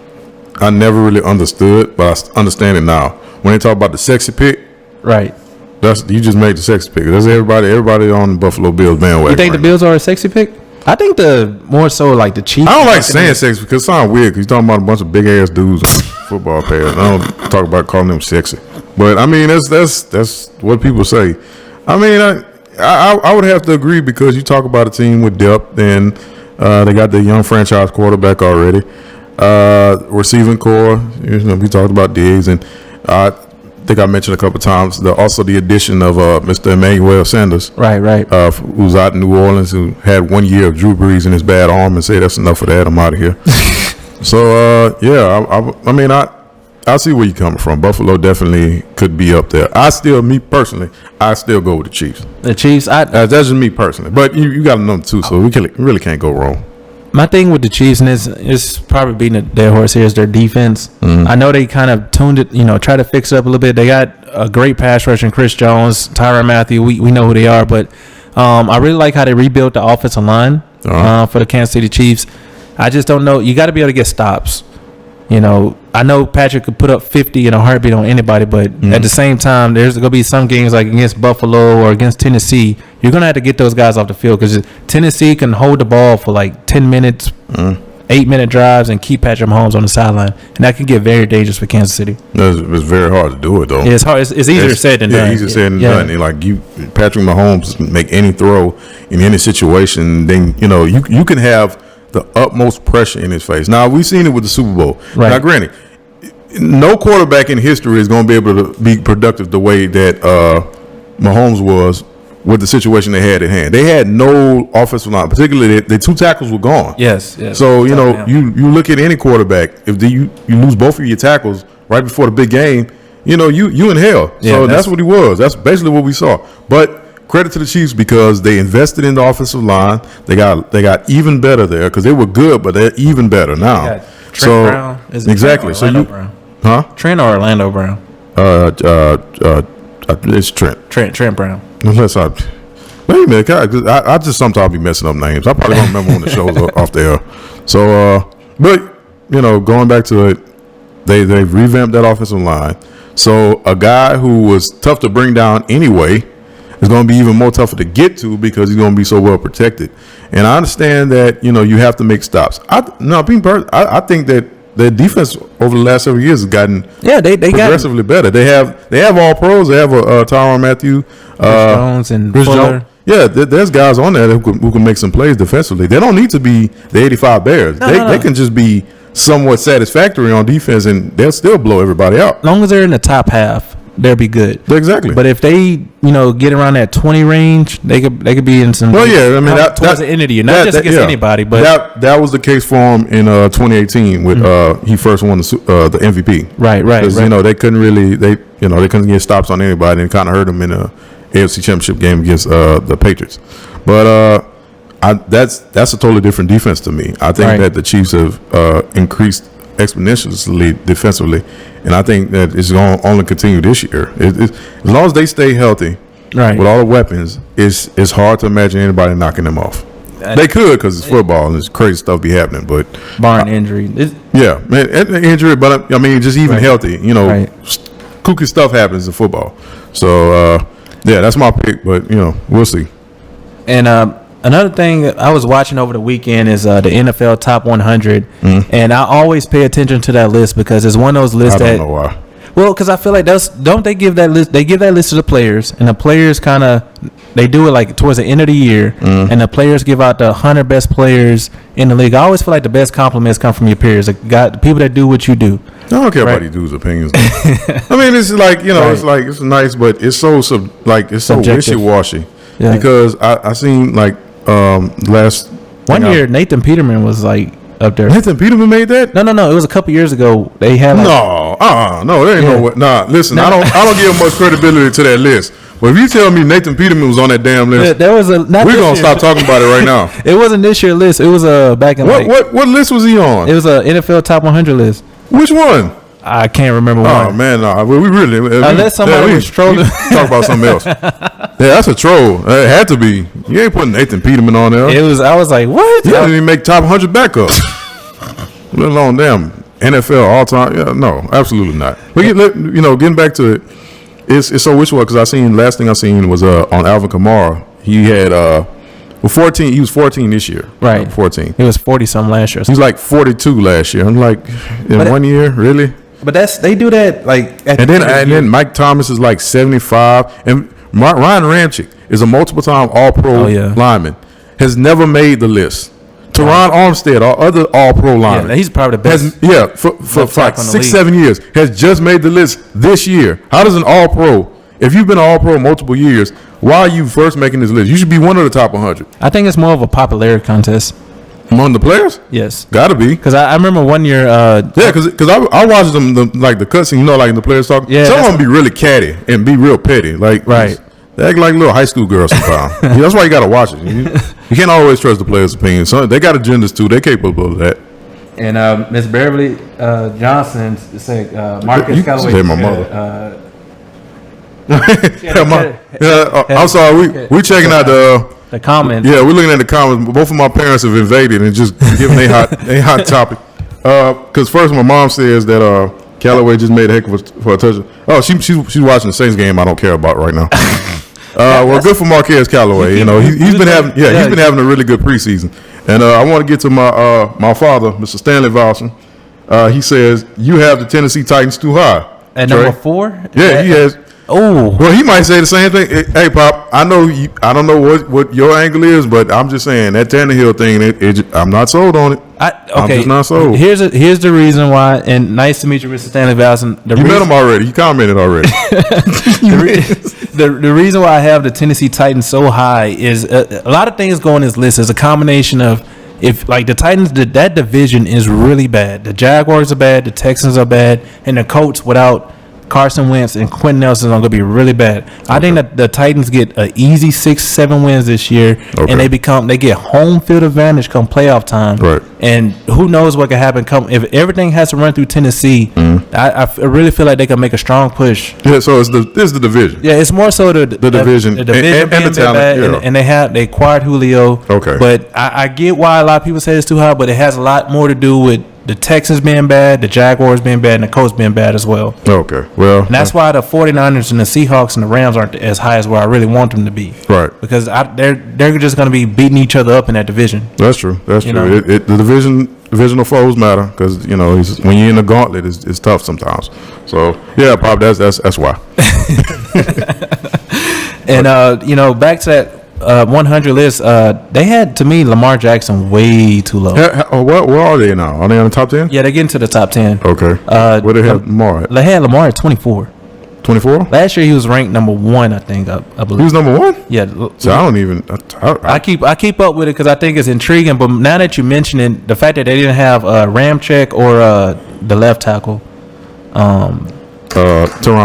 I never really understood, but I understand it now. When they talk about the sexy pick, right? You just made the sexy pick. That's everybody on the Buffalo Bills bandwagon. You think the Bills are a sexy pick? I think more so like the Chiefs. I don't like saying sexy because it sounds weird. Because you're talking about a bunch of big ass dudes on football pads. I don't talk about calling them sexy, but I mean that's what people say. I mean I would have to agree because you talk about a team with depth and. They got the young franchise quarterback already. Receiving core, we talked about Diggs, and I think I mentioned a couple of times also the addition of Mr. Emmanuel Sanders, right, who's out in New Orleans, who had 1 year of Drew Brees in his bad arm, and say that's enough of that. I'm out of here. So I mean I see where you're coming from. Buffalo definitely could be up there. Me personally, I still go with the Chiefs. The Chiefs, that's just me personally. But you got a number 2, so we really can't go wrong. My thing with the Chiefs, and it's probably being a dead horse here, is their defense. I know they kind of tuned it, try to fix it up a little bit. They got a great pass rush in Chris Jones, Tyrann Mathieu. We know who they are, but I really like how they rebuilt the offensive line for the Kansas City Chiefs. I just don't know. You got to be able to get stops. I know Patrick could put up 50 in a heartbeat on anybody, but at the same time, there's going to be some games like against Buffalo or against Tennessee. You're going to have to get those guys off the field because Tennessee can hold the ball for like 10 minutes, 8-minute drives, and keep Patrick Mahomes on the sideline. And that can get very dangerous for Kansas City. It's very hard to do it, though. Yeah, it's hard. It's easier said than done. Easier said than done. And like Patrick Mahomes make any throw in any situation, then, you can have the utmost pressure in his face. Now, we've seen it with the Super Bowl. Right. Now, granted, no quarterback in history is going to be able to be productive the way that Mahomes was with the situation they had at hand. They had no offensive line, particularly the 2 tackles were gone. Yes. So, you look at any quarterback, if you lose both of your tackles right before the big game, you in hell. Yeah, so that's what he was. That's basically what we saw. But credit to the Chiefs because they invested in the offensive line. They got even better there because they were good, but they're even better now. Trent Brown. Exactly. So Brown. Huh? Trent or Orlando Brown? It's Trent. Trent Brown. Unless wait a minute, I just sometimes be messing up names. I probably don't remember when the show's off the air. So, but going back to it, they've revamped that offensive line. So a guy who was tough to bring down anyway is going to be even more tougher to get to because he's going to be so well protected. And I understand that you have to make stops. I think that their defense over the last several years has gotten they progressively better. They have all pros. They have Tyrann Mathieu, Jones, and Fuller. Jones. Yeah, there's guys on there who can make some plays defensively. They don't need to be the 85 Bears. They can just be somewhat satisfactory on defense, and they'll still blow everybody out. As long as they're in the top half, they'll be good. Exactly. But if they, get around that 20 range, they could be in some. Well, yeah, I mean, towards the end of the year, not just against anybody, but that was the case for him in 2018 with he first won the MVP. Right. Because they couldn't really they couldn't get stops on anybody, and kind of hurt him in a AFC Championship game against the Patriots. But that's a totally different defense to me. I think that the Chiefs have increased exponentially defensively, and I think that it's going to only continue this year. As long as they stay healthy, with all the weapons, it's hard to imagine anybody knocking them off. They could, because it's football and it's crazy stuff be happening, but barring injury, injury. But I mean, just even healthy, kooky stuff happens in football. So that's my pick, but we'll see. And another thing I was watching over the weekend is the NFL Top 100, and I always pay attention to that list because it's one of those lists I don't know why. Well, because I feel like don't they give that list? They give that list to the players, and the players they do it like towards the end of the year, and the players give out the 100 best players in the league. I always feel like the best compliments come from your peers, the people that do what you do. I don't care about these dudes' opinions. I mean, it's like it's nice, but it's so wishy-washy. Yeah. Because I seen like last one year Nathan Peterman was like up there. Nathan Peterman made that? No. It was a couple years ago. They had no. There ain't no way. Nah, listen, I don't give much credibility to that list. But if you tell me Nathan Peterman was on that damn list, there was we're gonna stop talking about it right now. It wasn't this year's list. It was back in what list was he on? It was a NFL Top 100 list. Which one? I can't remember one. Oh man, no. We really unless somebody was trolling. Talk about something else. Yeah, that's a troll. It had to be. You ain't putting Nathan Peterman on there. I was like, what? He didn't even make top 100 backups. Let alone them NFL all time. Yeah, no, absolutely not. But getting back to it, it's so which one? Because last thing I seen was on Alvin Kamara. He had 14. He was 14 this year. Right, 14. He was 40 something last year. He was like 42 last year. I'm like, in 1 year, really? But they do that like. And then Mike Thomas is like 75, and Ryan Ramczyk is a multiple-time All-Pro lineman. Has never made the list. Teron Armstead, our other All-Pro lineman. Yeah, he's probably the best. For like 6-7 years, has just made the list this year. How does an All-Pro, if you've been an All-Pro multiple years, why are you first making this list? You should be one of the top 100. I think it's more of a popularity contest. Among the players? Yes. Gotta be. Because I remember 1 year. Because I watched them, the cutscene, like the players talk. Yeah, some of them be really catty and be real petty. Like, right. They act like little high school girls sometimes. That's why you got to watch it. You can't always trust the players' opinions. They got agendas too. They're capable of that. And Miss Beverly Johnson said Marcus Callaway. Say my mother. I'm sorry. We checking out the comments. Yeah, we're looking at the comments. Both of my parents have invaded and just giving a hot topic. Because first, my mom says that Callaway just made a heck for a touchdown. Oh, she's watching the Saints game. I don't care about right now. Well, good for Marquez Callaway. He's been having a really good preseason. And I want to get to my father, Mr. Stanley Valsin. He says you have the Tennessee Titans too high. At number 4? Yeah, he has. Oh, well, he might say the same thing. Hey, Pop, I know I don't know what your angle is, but I'm just saying that Tannehill thing. I'm not sold on it. I'm just not sold. Here's the reason why. And nice to meet you, Mr. Stanley Valsin. You met him already. You commented already. The reason why I have the Tennessee Titans so high is a lot of things go on this list. Is a combination of if like the Titans, that division is really bad. The Jaguars are bad. The Texans are bad, and the Colts without Carson Wentz and Quentin Nelson are going to be really bad. I think that the Titans get an easy 6-7 wins this year, and they get home field advantage come playoff time. Right. And who knows what can happen if everything has to run through Tennessee. I really feel like they can make a strong push. Yeah. So it's the division. Yeah, it's more so the division, and the talent. And they acquired Julio. Okay. But I get why a lot of people say it's too high, but it has a lot more to do with the Texans being bad, the Jaguars being bad, and the Colts being bad as well. Okay, well, And that's why the 49ers and the Seahawks and the Rams aren't as high as where I really want them to be. right. Because they're just going to be beating each other up in that division. That's true. That's You true. know? The divisional foes matter because when you're in the gauntlet, it's tough sometimes. So yeah, probably that's why. And back to that 100 list, they had, to me, Lamar Jackson way too low. Where are they now? Are they on the top 10? Yeah, they get into the top 10. Okay. Where they have Lamar at? They had Lamar at 24. 24? Last year he was ranked number 1, I think. I believe. He was number 1? Yeah. So I don't even. I keep up with it because I think it's intriguing. But now that you mention it, the fact that they didn't have Ramczyk or the left tackle, Teron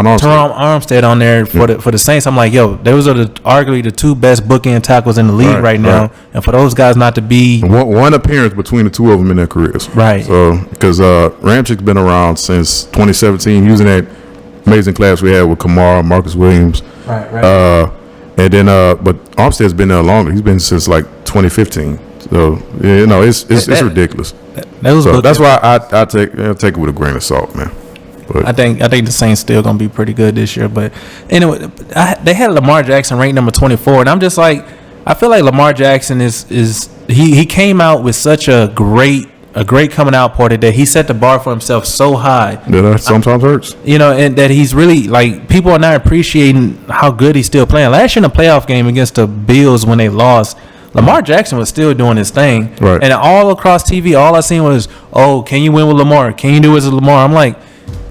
Armstead on there for the Saints, I'm like, yo, those are arguably the two best bookend tackles in the league right now. Right. And for those guys not to be one appearance between the two of them in their careers, right? So because Ramczyk's been around since 2017, using that amazing class we had with Kamara, Marcus Williams, right. And then but Armstead's been there longer. He's been since like 2015. So it's ridiculous. So that's why I take it with a grain of salt, man. But I think the Saints still gonna be pretty good this year. But anyway, they had Lamar Jackson ranked number 24, and I'm just like, I feel like Lamar Jackson is he came out with such a great coming out party that he set the bar for himself so high. That sometimes hurts. And that he's really, like, people are not appreciating how good he's still playing. Last year in the playoff game against the Bills when they lost, Lamar Jackson was still doing his thing. Right. And all across TV, all I seen was, oh, can you win with Lamar? Can you do it with Lamar? I'm like,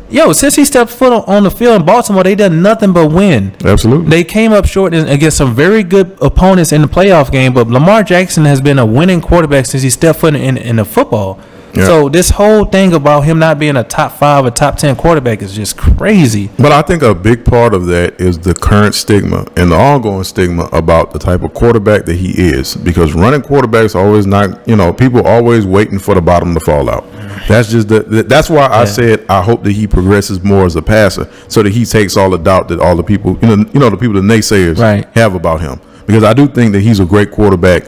yo, since he stepped foot on the field in Baltimore, they done nothing but win. Absolutely. They came up short against some very good opponents in the playoff game, but Lamar Jackson has been a winning quarterback since he stepped foot in the football. Yeah. So this whole thing about him not being a top 5 or top 10 quarterback is just crazy. But I think a big part of that is the current stigma and the ongoing stigma about the type of quarterback that he is. Because running quarterbacks are always not, people are always waiting for the bottom to fall out. That's just that's why I said I hope that he progresses more as a passer, so that he takes all the doubt that all the people, the people, the naysayers have about him. Because I do think that he's a great quarterback.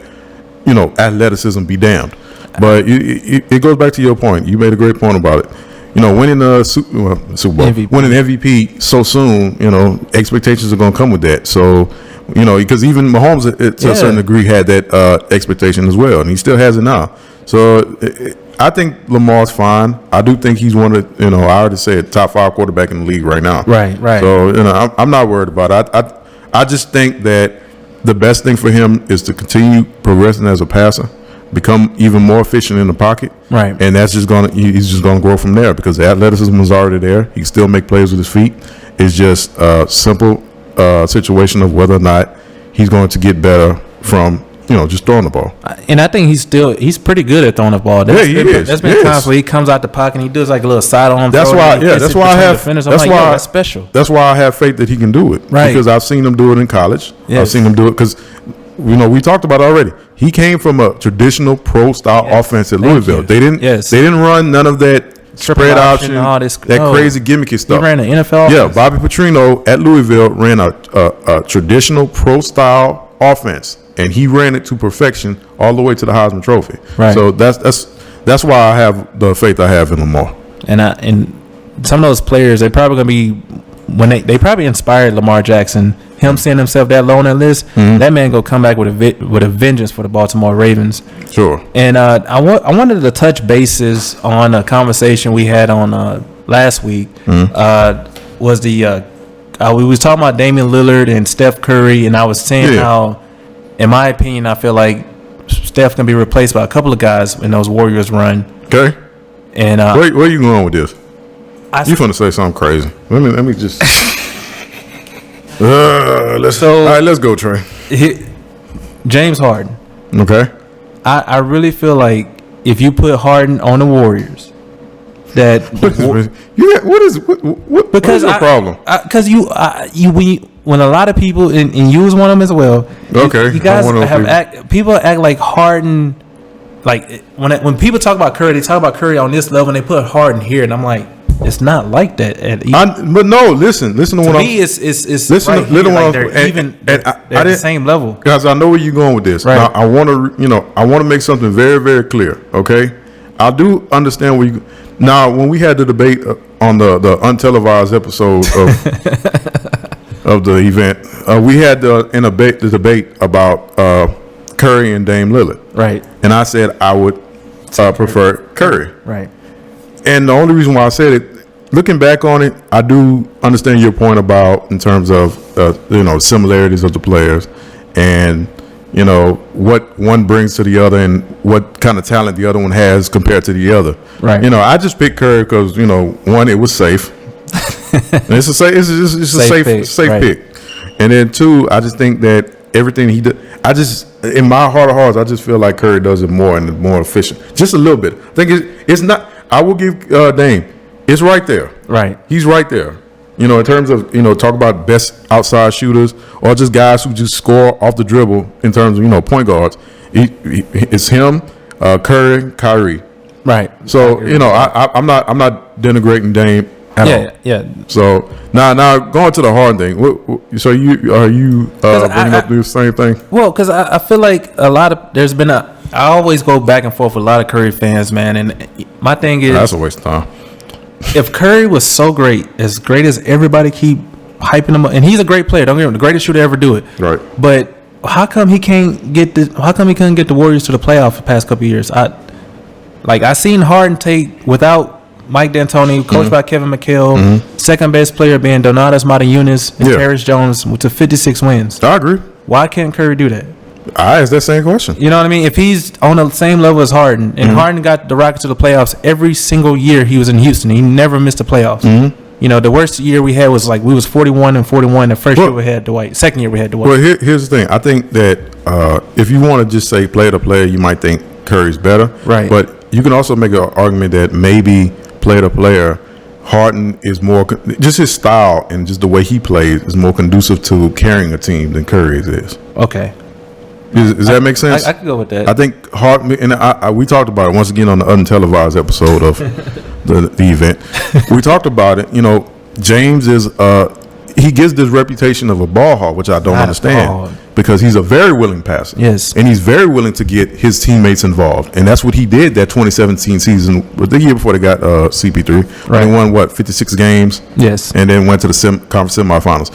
Athleticism be damned. But it goes back to your point. You made a great point about it. Winning the Super Bowl, winning MVP so soon, expectations are going to come with that. So, because even Mahomes, to a certain degree, had that expectation as well, and he still has it now. So, I think Lamar's fine. I do think he's one of I already said top 5 quarterback in the league right now. Right. So, I'm not worried about it. I just think that the best thing for him is to continue progressing as a passer, become even more efficient in the pocket, right? And that's he's just gonna grow from there because the athleticism is already there. He can still make plays with his feet. It's just a simple situation of whether or not he's going to get better from just throwing the ball. And I think he's pretty good at throwing the ball. He is. There's been times where he comes out the pocket and he does like a little side arm. That's why that's special. That's why I have faith that he can do it. Right. Because I've seen him do it in college. Yes. I've seen him do it because we talked about it already. He came from a traditional pro style offense at Louisville. They didn't run none of that spread option, crazy gimmicky stuff. He ran an NFL offense. Yeah, Bobby Petrino at Louisville ran a traditional pro style offense, and he ran it to perfection all the way to the Heisman Trophy. Right. So that's why I have the faith I have in Lamar. And some of those players, they probably gonna be when they probably inspired Lamar Jackson. Him seeing himself that low on that list, that man go come back with a vengeance for the Baltimore Ravens. Sure. And I wanted to touch bases on a conversation we had on last week. Was the we was talking about Damian Lillard and Steph Curry, and I was saying how, in my opinion, I feel like Steph can be replaced by a couple of guys in those Warriors run. Okay. And where you going with this? You finna say something crazy. Let me just. All right, let's go, Trey. James Harden. Okay. I really feel like if you put Harden on the Warriors, that what is the problem? Because when a lot of people and you was one of them as well. Okay. You guys people act like Harden. Like when people talk about Curry, they talk about Curry on this level, and they put Harden here, and I'm like, it's not like that. But no, listen to what me. It's listen right to like they're the same level. Guys, I know where you're going with this. Right. Now, I want to make something very, very clear. Okay, I do understand where you. Now, when we had the debate on the untelevised episode of the event, we had the debate about Curry and Dame Lillard. Right. And I said I would prefer Curry. Right. And the only reason why I said it, looking back on it, I do understand your point about in terms of similarities of the players and what one brings to the other and what kind of talent the other one has compared to the other. Right. I just picked Curry because one, it was safe. It's a safe pick. And then two, I just think that everything he did, in my heart of hearts, I just feel like Curry does it more and more efficient, just a little bit. I think it's not. I will give Dame. It's right there. Right. He's right there. In terms of, talk about best outside shooters or just guys who just score off the dribble in terms of, point guards. It's him, Curry, Kyrie. Right. So, I'm not denigrating Dame at all. Yeah. So, now going to the Harden thing. So, are you bringing up the same thing? Well, because I feel like I always go back and forth with a lot of Curry fans, man. And my thing is. That's a waste of time. If Curry was so great as everybody keep hyping him up, and he's a great player, don't get me wrong, the greatest shooter to ever do it. Right. But how come he couldn't get the Warriors to the playoffs the past couple of years? I seen Harden take without Mike D'Antoni, coached by Kevin McHale, second best player being Donatas Matajunas and Terrence Jones to 56 wins. I agree. Why can't Curry do that? I asked that same question. You know what I mean? If he's on the same level as Harden, and Harden got the Rockets to the playoffs every single year he was in Houston, he never missed the playoffs. The worst year we had was we was 41-41 the first year we had Dwight. Second year we had Dwight. Well, here's the thing. I think that if you want to just say player to player, you might think Curry's better. Right. But you can also make an argument that maybe player to player, Harden is more, just his style and just the way he plays is more conducive to carrying a team than Curry is. Okay. Does that make sense? I could go with that. I think Harden, and we talked about it once again on the untelevised episode of the event. We talked about it. James is he gets this reputation of a ball hog, which I don't understand because he's a very willing passer. Yes, and he's very willing to get his teammates involved, and that's what he did that 2017 season, the year before they got CP3. Right, they won 56 games. Yes, and then went to the conference semifinals.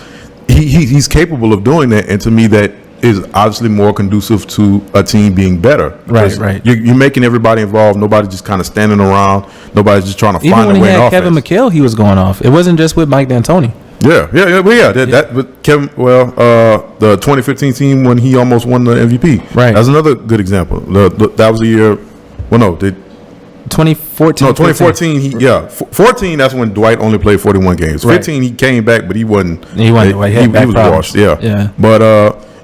He's capable of doing that, and to me that is obviously more conducive to a team being better. Right. You're making everybody involved. Nobody just kind of standing around. Nobody's just trying to Even find a way in offense. Even when he had Kevin McHale, he was going off. It wasn't just with Mike D'Antoni. That Kevin. The 2015 team when he almost won the MVP. Right. That's another good example. That was the year. Well, no, 2014. No, 2014. 14. That's when Dwight only played 41 games. 15, he came back, but he wasn't. He wasn't. He was washed. Yeah. But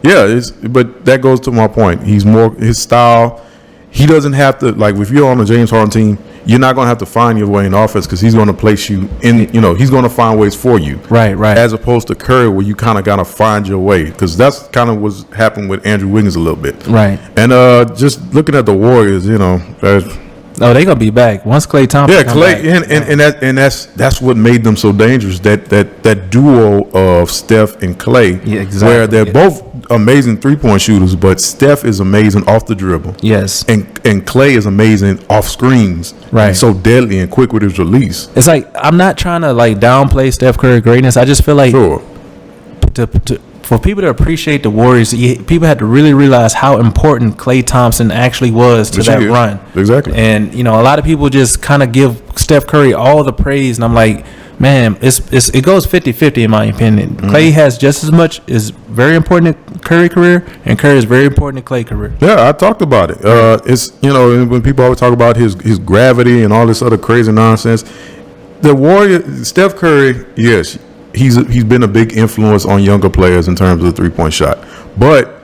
but that goes to my point. He's more his style. He doesn't have to if you're on the James Harden team, you're not going to have to find your way in offense because he's going to place you in. He's going to find ways for you. Right. As opposed to Curry, where you kind of got to find your way because that's kind of what's happened with Andrew Wiggins a little bit. Right. And just looking at the Warriors, they're gonna be back once Klay Thompson. Yeah, Klay, and that's what made them so dangerous. That duo of Steph and Klay, where they're both amazing 3-point shooters, but Steph is amazing off the dribble. Yes, and Klay is amazing off screens. Right, he's so deadly and quick with his release. It's I'm not trying to downplay Steph Curry greatness. I just feel for people to appreciate the Warriors, people had to really realize how important Klay Thompson actually was to that run. Exactly. And, a lot of people just kind of give Steph Curry all the praise. And I'm like, man, it goes 50-50 in my opinion. Klay has just as much is very important in Curry career, and Curry is very important in Klay career. Yeah, I talked about it. It's, when people always talk about his gravity and all this other crazy nonsense, the Warrior, Steph Curry, yes, he's been a big influence on younger players in terms of the 3-point shot. But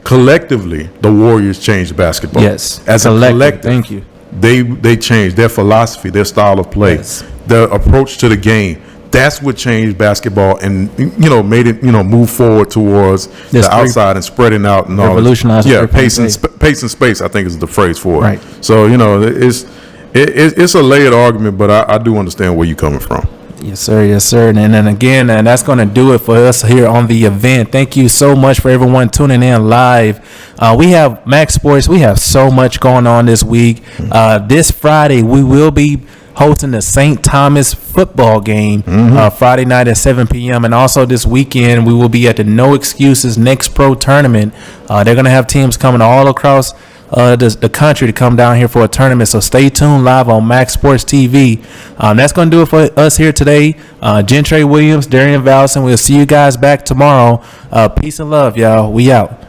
collectively, the Warriors changed basketball. Yes. As a collective, thank you. They changed their philosophy, their style of play, their approach to the game. That's what changed basketball and made it move forward towards the outside and spreading out and all. Revolutionized. Yeah, pace and space, I think is the phrase for it. Right. So it's a layered argument, but I do understand where you're coming from. Yes, sir. Yes, sir. And then again, and that's going to do it for us here on the event. Thank you so much for everyone tuning in live. We have Maxx Sports. We have so much going on this week. This Friday, we will be hosting the St. Thomas football game Friday night at 7 p.m. And also this weekend, we will be at the No Excuses Next Pro Tournament. They're going to have teams coming all across the country to come down here for a tournament. So stay tuned live on Maxx Sports TV. That's going to do it for us here today. Gentre Williams, Darrian Valsin. We'll see you guys back tomorrow. Peace and love, y'all. We out.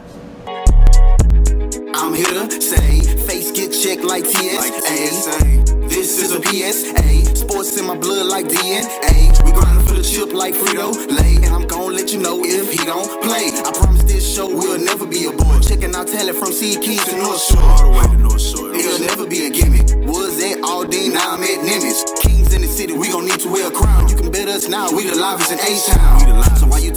I'm here to say, face get checked like TSA. This is a PSA. Sports in my blood like DNA. We grinding for the chip like Frito-Lay. And I'm gon' let you know if he don't play. I promise this show will never be a bore. Checking out talent from Sea Keys to North Shore. All the way to North Shore. It'll never be a gimmick. Was at Aldine, now I'm at Nimitz. Kings in the city, we gon' need to wear a crown. You can bet us now, we the livest in A-Town. So why you